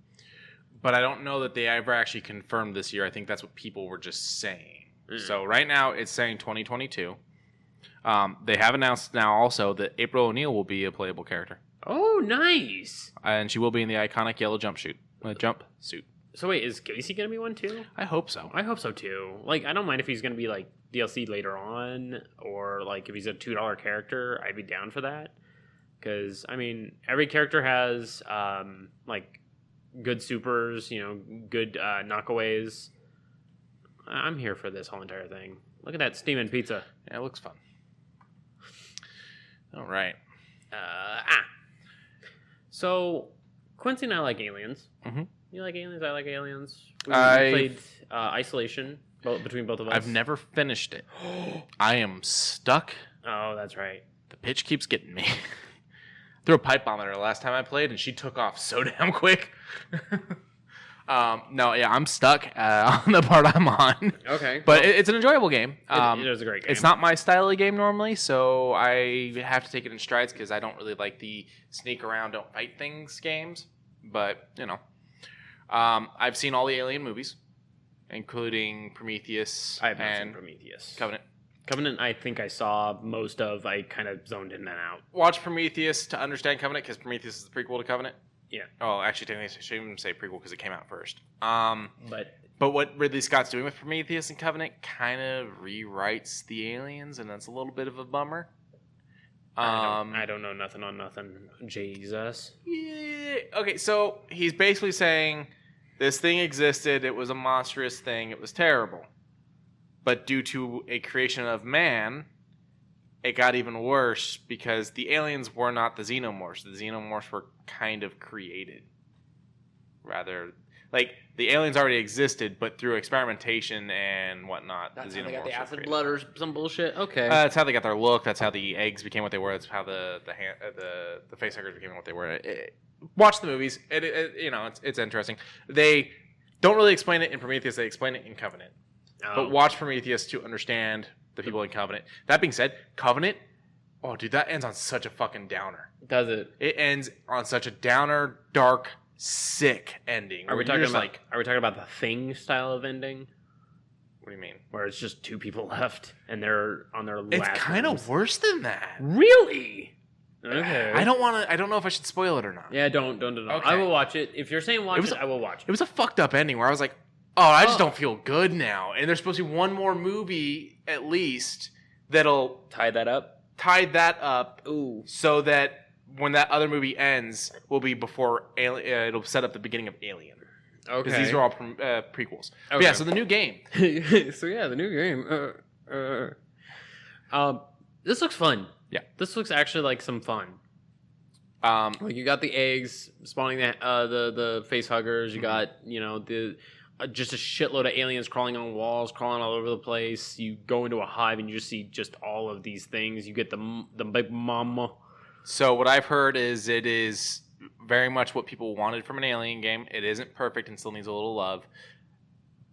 But I don't know that they ever actually confirmed this year. I think that's what people were just saying. So right now it's saying 2022. They have announced now also that April O'Neil will be a playable character. Oh, nice! And she will be in the iconic yellow jumpsuit. So wait, is Casey going to be one too? I hope so. I hope so too. Like, I don't mind if he's going to be like DLC later on, or like if he's a $2 character, I'd be down for that. Because I mean, every character has like good supers, good knockaways. I'm here for this whole entire thing. Look at that steaming pizza. Yeah, it looks fun. All right. So Quincy and I like aliens. Mm-hmm. You like aliens? I like aliens. We I played Isolation between both of us. I've never finished it. I am stuck. Oh, that's right. The pitch keeps getting me. Threw a pipe bomb at her last time I played, and she took off so damn quick. I'm stuck on the part I'm on. Okay. But it's an enjoyable game. It is a great game. It's not my style of game normally, so I have to take it in strides because I don't really like the sneak around, don't fight things games. But, I've seen all the Alien movies, including Prometheus I have not and seen Prometheus. Covenant. I think I saw most of. I kind of zoned in and out. Watch Prometheus to understand Covenant, because Prometheus is the prequel to Covenant. Yeah. Oh, actually, technically, I shouldn't even say prequel because it came out first. But what Ridley Scott's doing with Prometheus and Covenant kind of rewrites the aliens, and that's a little bit of a bummer. I don't know nothing on nothing. Jesus. Yeah. Okay, so he's basically saying this thing existed. It was a monstrous thing. It was terrible. But due to a creation of man, it got even worse because the aliens were not the xenomorphs. The xenomorphs were kind of created. Rather, like, the aliens already existed, but through experimentation and whatnot, That's the how xenomorphs they got the were acid created. blood or some bullshit? Okay. That's how they got their look. That's how the eggs became what they were. That's how the facehuggers became what they were. Watch the movies. It's interesting. They don't really explain it in Prometheus. They explain it in Covenant. Oh. But watch Prometheus to understand the people in Covenant. That being said, Covenant, oh, dude, that ends on such a fucking downer. Does it? It ends on such a downer, dark, sick ending. Are we talking about the Thing style of ending? What do you mean? Where it's just two people left and they're on their last. It's kind of worse than that. Really? Okay. I don't know if I should spoil it or not. Yeah, don't. Okay. I will watch it. If you're saying watch it, I will watch it. It was a fucked up ending where I was like, oh, I just don't feel good now. And there's supposed to be one more movie at least that'll Tie that up. Ooh. so that when that other movie ends will be before Alien. It'll set up the beginning of Alien. Okay. Because these are all prequels. But Okay. yeah, so the new game. So yeah, the new game. This looks fun. Yeah. This looks actually like some fun. Um, Like you got the eggs spawning the face huggers. You got the just a shitload of aliens crawling on walls, crawling all over the place. You go into a hive and you just see just all of these things. You get the big mama. So what I've heard is it is very much what people wanted from an Alien game. It isn't perfect and still needs a little love,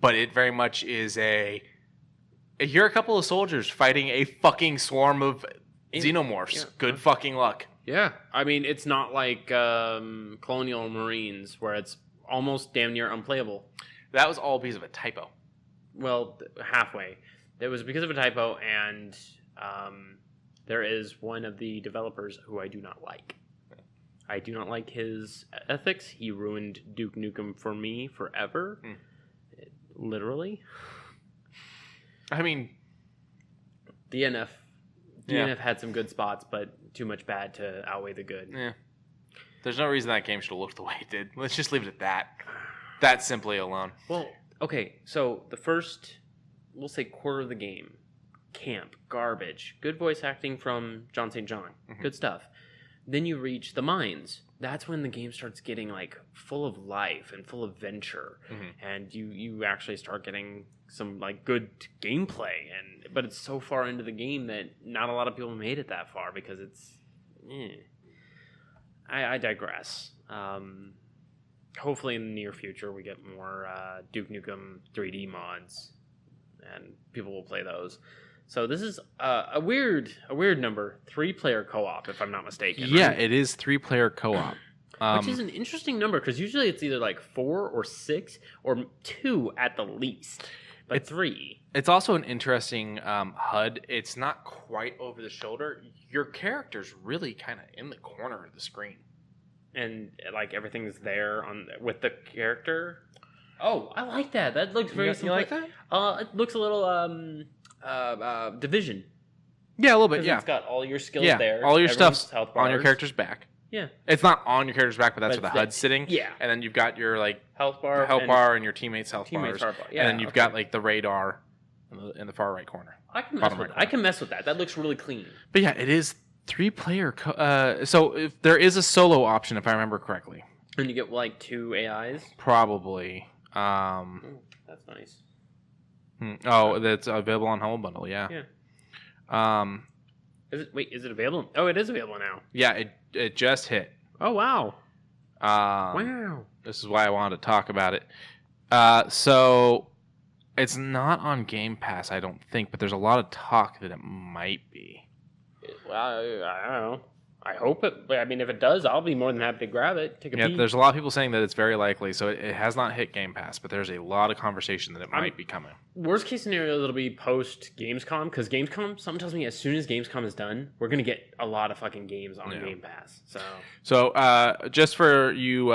but it very much is you're a couple of soldiers fighting a fucking swarm of xenomorphs. Yeah. Good fucking luck. Yeah, I mean, it's not like Colonial Marines where it's almost damn near unplayable. That was all because of a typo. Well, halfway. It was because of a typo, and there is one of the developers who I do not like. I do not like his ethics. He ruined Duke Nukem for me forever. Literally. I mean, DNF had some good spots, but too much bad to outweigh the good. Yeah. There's no reason that game should have looked the way it did. Let's just leave it at that. That simply alone. Well, okay, so the first, we'll say quarter of the game, camp, garbage, good voice acting from John St. John, good stuff. Then you reach the mines. That's when the game starts getting like full of life and full of venture, and you actually start getting some like good gameplay. But it's so far into the game that not a lot of people made it that far because it's. I digress. Hopefully in the near future we get more Duke Nukem 3D mods, and people will play those. So this is a weird number, 3-player co-op, if I'm not mistaken. Yeah, right? it is 3-player co-op. Which is an interesting number because usually it's either like 4 or 6 or 2 at the least, but it's 3. It's also an interesting HUD. It's not quite over the shoulder. Your character's really kind of in the corner of the screen. And like everything's there with the character. Oh, I like that. That looks very. You like that? It looks a little Division. Yeah, a little bit. Yeah, it's got all your skills yeah. there. All your Everyone's stuff's health on your bars. character's back. Yeah, it's not on your character's back, but that's But where it's the HUD's sitting. Yeah, and then you've got your like health bar, and your teammates' health bars. bar. Yeah, and then you've got like the radar in the far right corner. I can mess with that. That looks really clean. But yeah, it is 3-player. So if there is a solo option, if I remember correctly, and you get like 2 AIs. probably. That's nice. That's available on Humble Bundle. Yeah. Yeah. Is it available? Oh, it is available now. Yeah, it just hit. Oh wow. Wow. This is why I wanted to talk about it. So it's not on Game Pass, I don't think, but there's a lot of talk that it might be. Well, I don't know. I hope it. I mean, if it does, I'll be more than happy to grab it. Take a peek. There's a lot of people saying that it's very likely, so it has not hit Game Pass, but there's a lot of conversation that it might be coming. Worst case scenario, it'll be post Gamescom, because Gamescom, something tells me as soon as Gamescom is done, we're gonna get a lot of fucking games on Game Pass. So just for you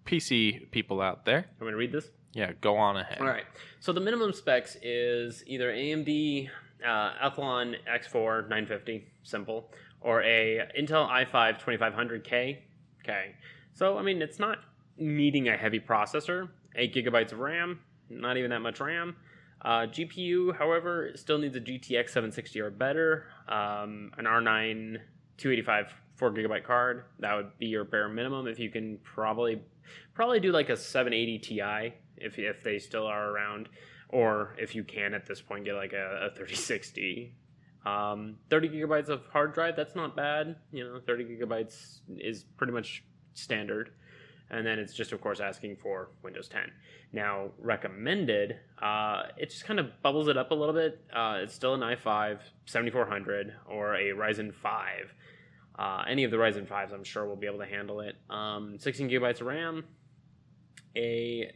PC people out there, I'm gonna read this. Yeah, go on ahead. All right. So the minimum specs is either AMD Athlon X4 950, simple, or a Intel i5 2500K. Okay. So, I mean, it's not needing a heavy processor. 8 gigabytes of RAM, not even that much RAM. GPU, however, still needs a GTX 760 or better. An R9 285 4 gigabyte card. That would be your bare minimum. If you can probably do like a 780 Ti if they still are around. Or if you can at this point get like a 3060. 30 gigabytes of hard drive, that's not bad. 30 gigabytes is pretty much standard. And then it's just, of course, asking for Windows 10. Now, recommended, it just kind of bubbles it up a little bit. It's still an i5 7400 or a Ryzen 5. Any of the Ryzen 5s, I'm sure, will be able to handle it. 16 gigabytes of RAM. A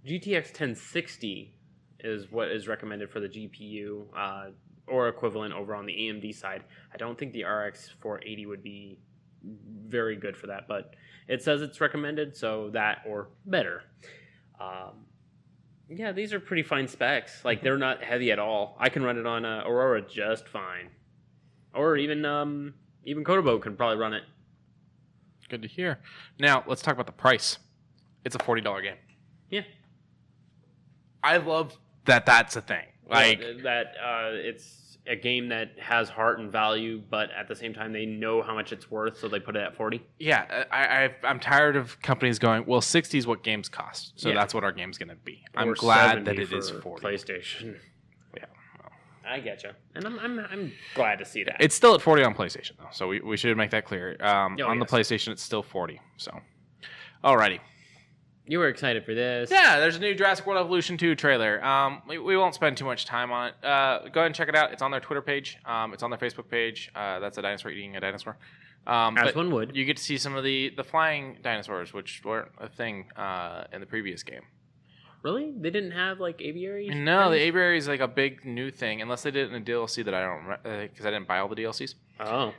GTX 1060 is what is recommended for the GPU, or equivalent over on the AMD side. I don't think the RX 480 would be very good for that, but it says it's recommended, so that or better. Yeah, these are pretty fine specs. Like, they're not heavy at all. I can run it on Aurora just fine. Or even Kotobo can probably run it. Good to hear. Now, let's talk about the price. It's a $40 game. Yeah. I love that that's a thing. Like it's a game that has heart and value, but at the same time they know how much it's worth, so they put it at 40. Yeah, I'm tired of companies going, well, 60 is what games cost, so Yeah. that's what our game's going to be. I'm Or glad 70 that it for is 40. PlayStation. Yeah, well, I getcha, and I'm glad to see that. it's still at 40 on PlayStation, though, so we should make that clear. On the yes. PlayStation, it's still 40, so. Alrighty. You were excited for this. Yeah, there's a new Jurassic World Evolution 2 trailer. We won't spend too much time on it. Go ahead and check it out. It's on their Twitter page. It's on their Facebook page. That's a dinosaur eating a dinosaur. As one would. You get to see some of the flying dinosaurs, which weren't a thing in the previous game. Really? They didn't have like aviaries? No, the aviary is like a big new thing, unless they did it in a DLC that I don't remember, because I didn't buy all the DLCs. Oh.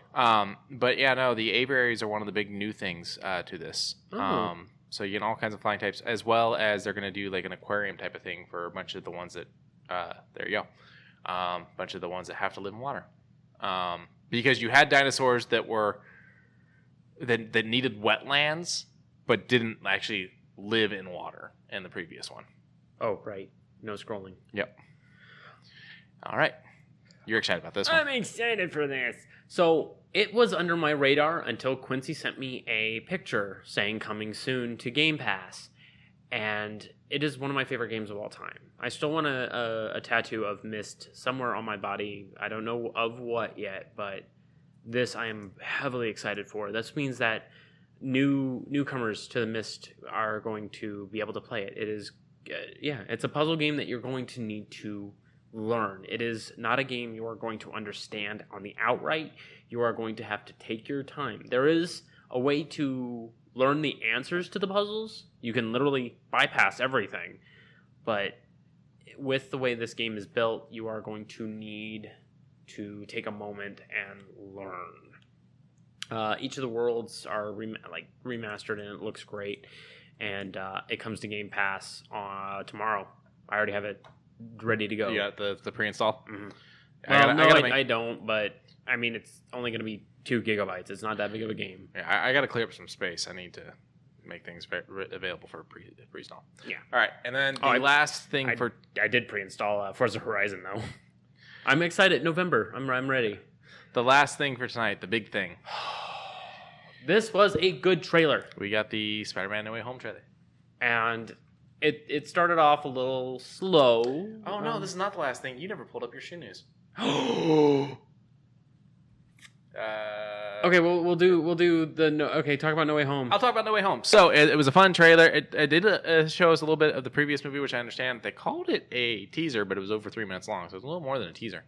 But yeah, no, the aviaries are one of the big new things to this. Oh. So you get all kinds of flying types, as well as they're going to do like an aquarium type of thing for a bunch of the ones that, there you go, bunch of the ones that have to live in water. Because you had dinosaurs that were, that needed wetlands, but didn't actually live in water in the previous one. Oh, right. No scrolling. Yep. All right. You're excited about this one. I'm excited for this. So it was under my radar until Quincey sent me a picture saying coming soon to Game Pass. And it is one of my favorite games of all time. I still want a tattoo of Myst somewhere on my body. I don't know of what yet, but this I am heavily excited for. This means that newcomers to the Myst are going to be able to play it. It is, it's a puzzle game that you're going to need to learn. It is not a game you are going to understand on the outright. You are going to have to take your time. There is a way to learn the answers to the puzzles. You can literally bypass everything. But with the way this game is built, you are going to need to take a moment and learn. Each of the worlds are remastered and it looks great. And it comes to Game Pass tomorrow. I already have it ready to go. You got the pre-install? Mm-hmm. I don't, but I mean, it's only going to be 2 gigabytes. It's not that big of a game. Yeah, I got to clear up some space. I need to make things available for pre-install. Yeah. All right, and then the last thing I did pre-install Forza Horizon, though. I'm excited. November. I'm ready. The last thing for tonight, the big thing. This was a good trailer. We got the Spider-Man No Way Home trailer. And it started off a little slow. Oh, no, this is not the last thing. You never pulled up your shoe news. Okay, well, we'll do the okay. Talk about No Way Home. I'll talk about No Way Home. So it was a fun trailer. It did show us a little bit of the previous movie, which I understand they called it a teaser, but it was over 3 minutes long, so it was a little more than a teaser.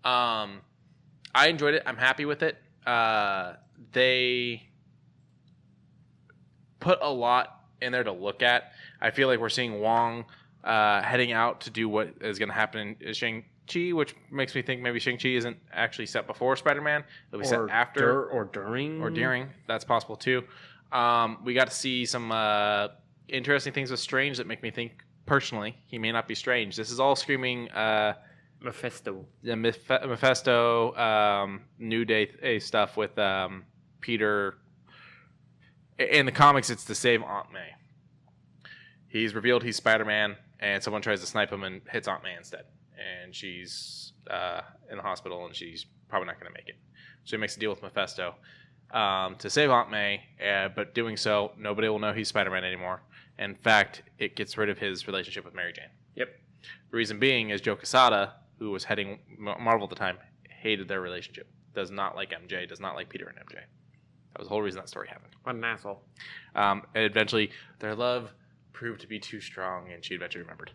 I enjoyed it. I'm happy with it. They put a lot in there to look at. I feel like we're seeing Wong heading out to do what is going to happen in Shang-Chi, which makes me think maybe Shang-Chi isn't actually set before Spider-Man. It'll be set after. Or during. Or during. That's possible, too. We got to see some interesting things with Strange that make me think, personally, he may not be Strange. This is all screaming... Mephisto. The Mephisto New Day stuff with Peter. In the comics, it's to save Aunt May. He's revealed he's Spider-Man, and someone tries to snipe him and hits Aunt May instead. And she's in the hospital, and she's probably not going to make it. So he makes a deal with Mephisto to save Aunt May, but doing so, nobody will know he's Spider-Man anymore. In fact, it gets rid of his relationship with Mary Jane. Yep. The reason being is Joe Quesada, who was heading Marvel at the time, hated their relationship. Does not like MJ, does not like Peter and MJ. That was the whole reason that story happened. What an asshole. And eventually, their love proved to be too strong, and she eventually remembered.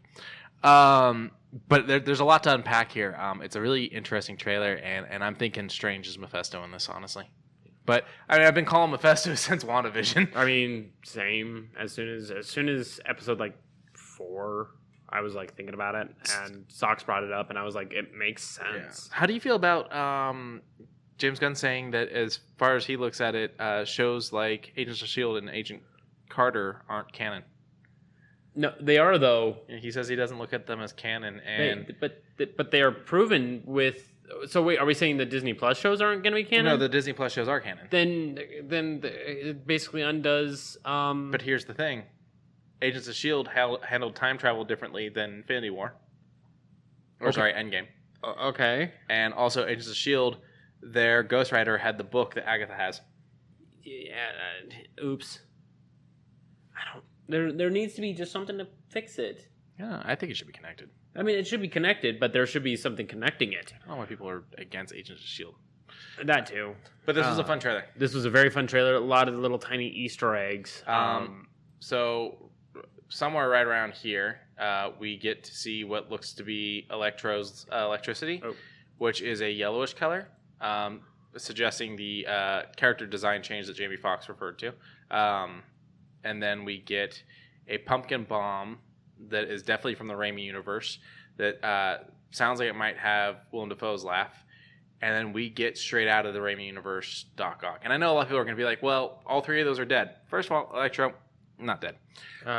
But there's a lot to unpack here. It's a really interesting trailer, and I'm thinking Strange is Mephisto in this, honestly. But I mean, I've been calling Mephisto since WandaVision. I mean, same. As soon as episode 4, I was thinking about it, and Sox brought it up, and I was like, it makes sense. Yeah. How do you feel about James Gunn saying that, as far as he looks at it, shows like Agents of S.H.I.E.L.D. and Agent Carter aren't canon? No, they are, though. He says he doesn't look at them as canon, and but they are proven with. So wait, are we saying the Disney Plus shows aren't going to be canon? No, the Disney Plus shows are canon. Then it basically undoes. But here's the thing: Agents of S.H.I.E.L.D. handled time travel differently than Infinity War. Endgame. Okay. And also Agents of S.H.I.E.L.D., their Ghost Rider had the book that Agatha has. Yeah. Oops. I don't. There needs to be just something to fix it. Yeah, I think it should be connected. I mean, it should be connected, but there should be something connecting it. I don't know why people are against Agents of S.H.I.E.L.D. That too. But this was a fun trailer. This was a very fun trailer. A lot of little tiny Easter eggs. So somewhere right around here, we get to see what looks to be Electro's electricity, which is a yellowish color, suggesting the character design change that Jamie Foxx referred to. And then we get a pumpkin bomb that is definitely from the Raimi universe that sounds like it might have Willem Dafoe's laugh. And then we get straight out of the Raimi universe Doc Ock. And I know a lot of people are going to be like, well, all three of those are dead. First of all, Electro, not dead.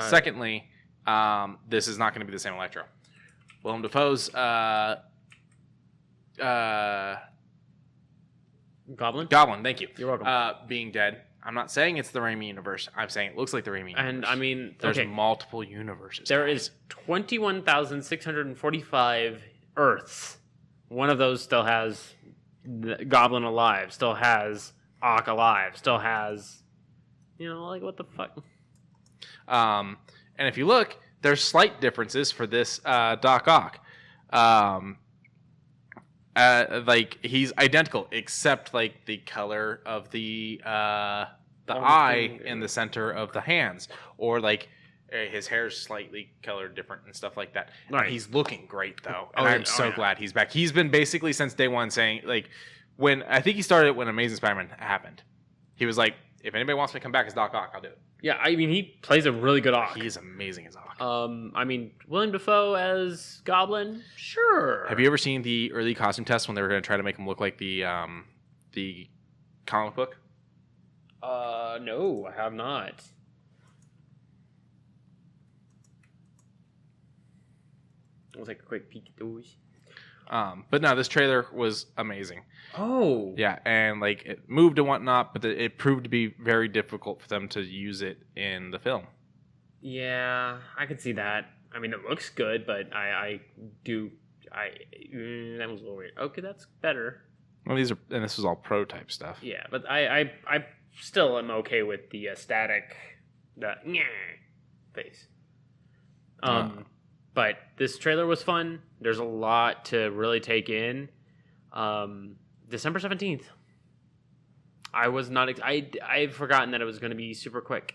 Secondly, this is not going to be the same Electro. Willem Dafoe's Goblin, thank you. You're welcome. Being dead. I'm not saying it's the Raimi universe. I'm saying it looks like the Raimi universe. And I mean, there's multiple universes. There is 21,645 Earths. One of those still has the Goblin alive, still has Ock alive, still has, like what the fuck? And if you look, there's slight differences for this Doc Ock. Like he's identical except like the color of the eye in the center of the hands, or like his hair's slightly colored different and stuff like that. Right. He's looking great though, and I'm so glad he's back. He's been basically since day one saying, like, when I think he started when Amazing Spider-Man happened, he was like, if anybody wants me to come back as Doc Ock, I'll do it. Yeah, I mean, he plays a really good Ock. He is amazing as Ock. I mean, Willem Dafoe as Goblin, sure. Have you ever seen the early costume tests when they were going to try to make him look like the comic book? No, I have not. I'll take a quick peek at those. But no, this trailer was amazing. Oh. Yeah, and like it moved and whatnot, but it proved to be very difficult for them to use it in the film. Yeah, I could see that. I mean, it looks good, but that was a little weird. Okay, that's better. Well, this was all prototype stuff. Yeah, but I still am okay with the static, face. But this trailer was fun. There's a lot to really take in. December 17th. I was not. I've forgotten that it was going to be super quick.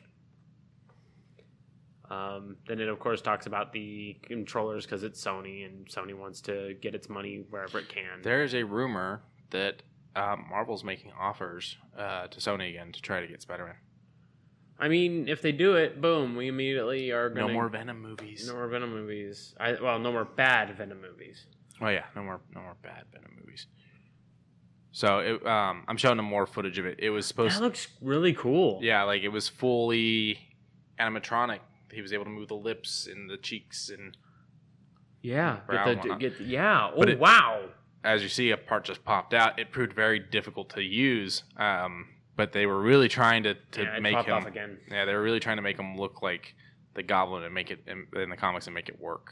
Then it of course talks about the controllers because it's Sony and Sony wants to get its money wherever it can. There's a rumor that Marvel's making offers to Sony again to try to get Spider-Man. I mean, if they do it, boom, we immediately are going to... No more Venom movies. No more Venom movies. No more bad Venom movies. Oh, yeah. No more bad Venom movies. So, I'm showing them more footage of it. It was supposed That looks really cool. Yeah, like, it was fully animatronic. He was able to move the lips and the cheeks and... Yeah. Yeah. Oh, wow. As you see, a part just popped out. It proved very difficult to use. But they were really trying to make him. Off again. Yeah, they were really trying to make him look like the Goblin and make it in the comics and make it work.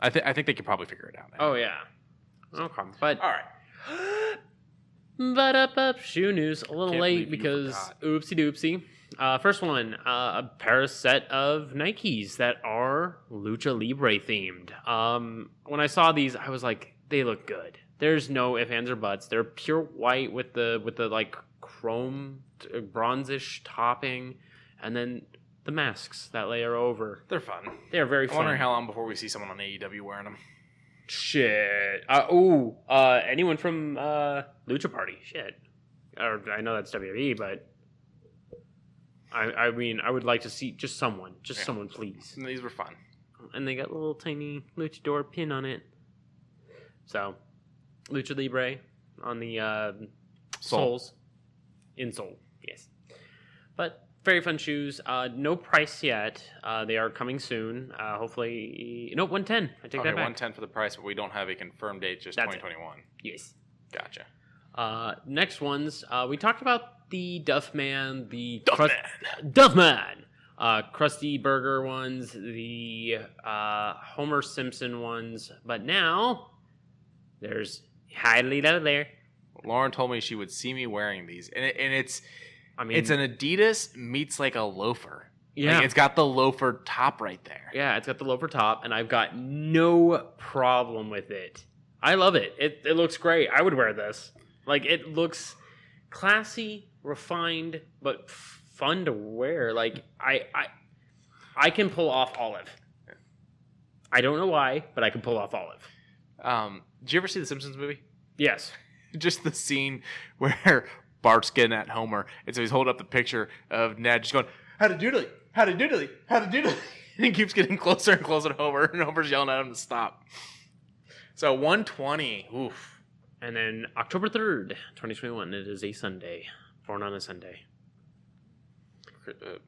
I think they could probably figure it out. Oh yeah. Okay, but all right. But shoe news a little late because oopsie doopsie. First one, a set of Nikes that are Lucha Libre themed. When I saw these, I was like, they look good. There's no ifs, ands, or buts. They're pure white with the like chrome bronzish topping, and then the masks that layer over. They're fun. They're very fun. I'm wondering how long before we see someone on AEW wearing them. Shit. Anyone from Lucha Party? Shit. Or I know that's WWE, but I mean, I would like to see just someone, please. And these were fun. And they got a little tiny luchador pin on it. So, Lucha Libre on the soles. Insole, yes. But very fun shoes. No price yet. They are coming soon. Hopefully, no, 110. I take that back. 110 for the price, but we don't have a confirmed date. Just That's 2021. Yes. Gotcha. Next ones. We talked about the Duffman, Krusty Burger ones, the Homer Simpson ones, but now There's highly low there. Lauren told me she would see me wearing these, and it's an Adidas meets like a loafer. Yeah, like it's got the loafer top right there. Yeah, it's got the loafer top, and I've got no problem with it. I love it. It looks great. I would wear this. Like, it looks classy, refined, but fun to wear. Like, I can pull off Olive. I don't know why, but I can pull off Olive. Did you ever see the Simpsons movie? Yes. Just the scene where Bart's getting at Homer, and so he's holding up the picture of Ned just going, how to doodly, how to doodly, how to doodly. And he keeps getting closer and closer to Homer, and Homer's yelling at him to stop. So 120. Oof. And then October 3rd, 2021, it is a Sunday. Born on a Sunday.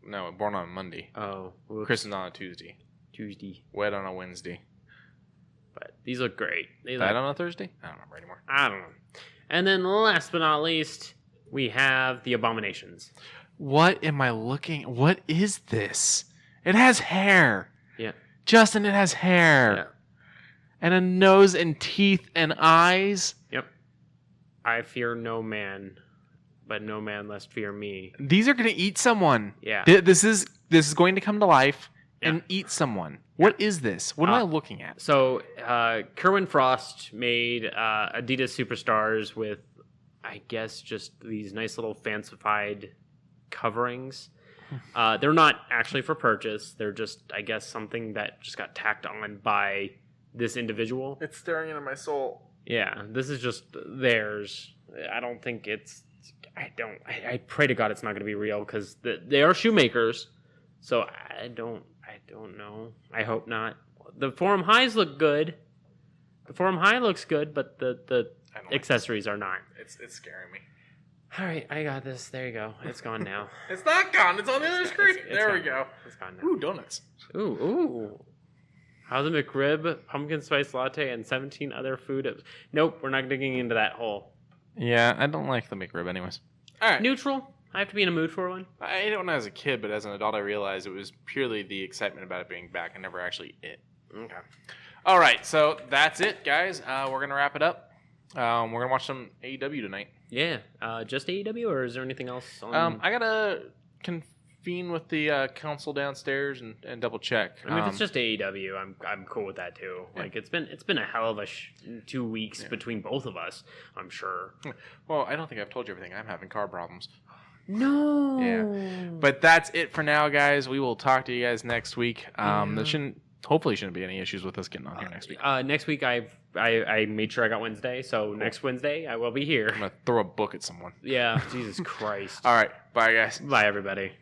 No, born on a Monday. Oh. Whoops. Christmas on a Tuesday. Wed on a Wednesday. But these look great. Died on a Thursday? I don't remember anymore. I don't know. And then last but not least, we have the Abominations. What am I looking? What is this? It has hair. Yeah. Justin, it has hair. Yeah. And a nose and teeth and eyes. Yep. I fear no man, but no man lest fear me. These are going to eat someone. Yeah. This is going to come to life and eat someone. What is this? What am I looking at? So, Kerwin Frost made Adidas Superstars with, I guess, just these nice little fancified coverings. They're not actually for purchase. They're just, I guess, something that just got tacked on by this individual. It's staring into my soul. Yeah, this is just theirs. I don't think it's... I pray to God it's not going to be real, because they are shoemakers. So I don't know. I hope not. The Forum Highs look good. The Forum High looks good, but the accessories are not. It's scaring me. All right, I got this. There you go. It's gone now. It's not gone. It's on the other screen. There we go. It's gone now. Ooh, donuts. Ooh. How's a McRib, pumpkin spice latte, and 17 other food? Nope, we're not digging into that hole. Yeah, I don't like the McRib anyways. All right. Neutral. I have to be in a mood for one. I ate it when I was a kid, but as an adult, I realized it was purely the excitement about it being back. I never actually ate it. Okay. All right, so that's it, guys. We're going to wrap it up. We're going to watch some AEW tonight. Yeah. Just AEW, or is there anything else? I got to convene with the council downstairs and double check. I mean, if it's just AEW, I'm cool with that too. Yeah. Like it's been a hell of a 2 weeks between both of us. I'm sure. Well, I don't think I've told you everything. I'm having car problems. No. Yeah. But that's it for now, guys. We will talk to you guys next week. There hopefully shouldn't be any issues with us getting on here next week. Next week, I made sure I got Wednesday, so next Wednesday I will be here. I'm gonna throw a book at someone. Yeah. Jesus Christ. All right. Bye, guys. Bye, everybody.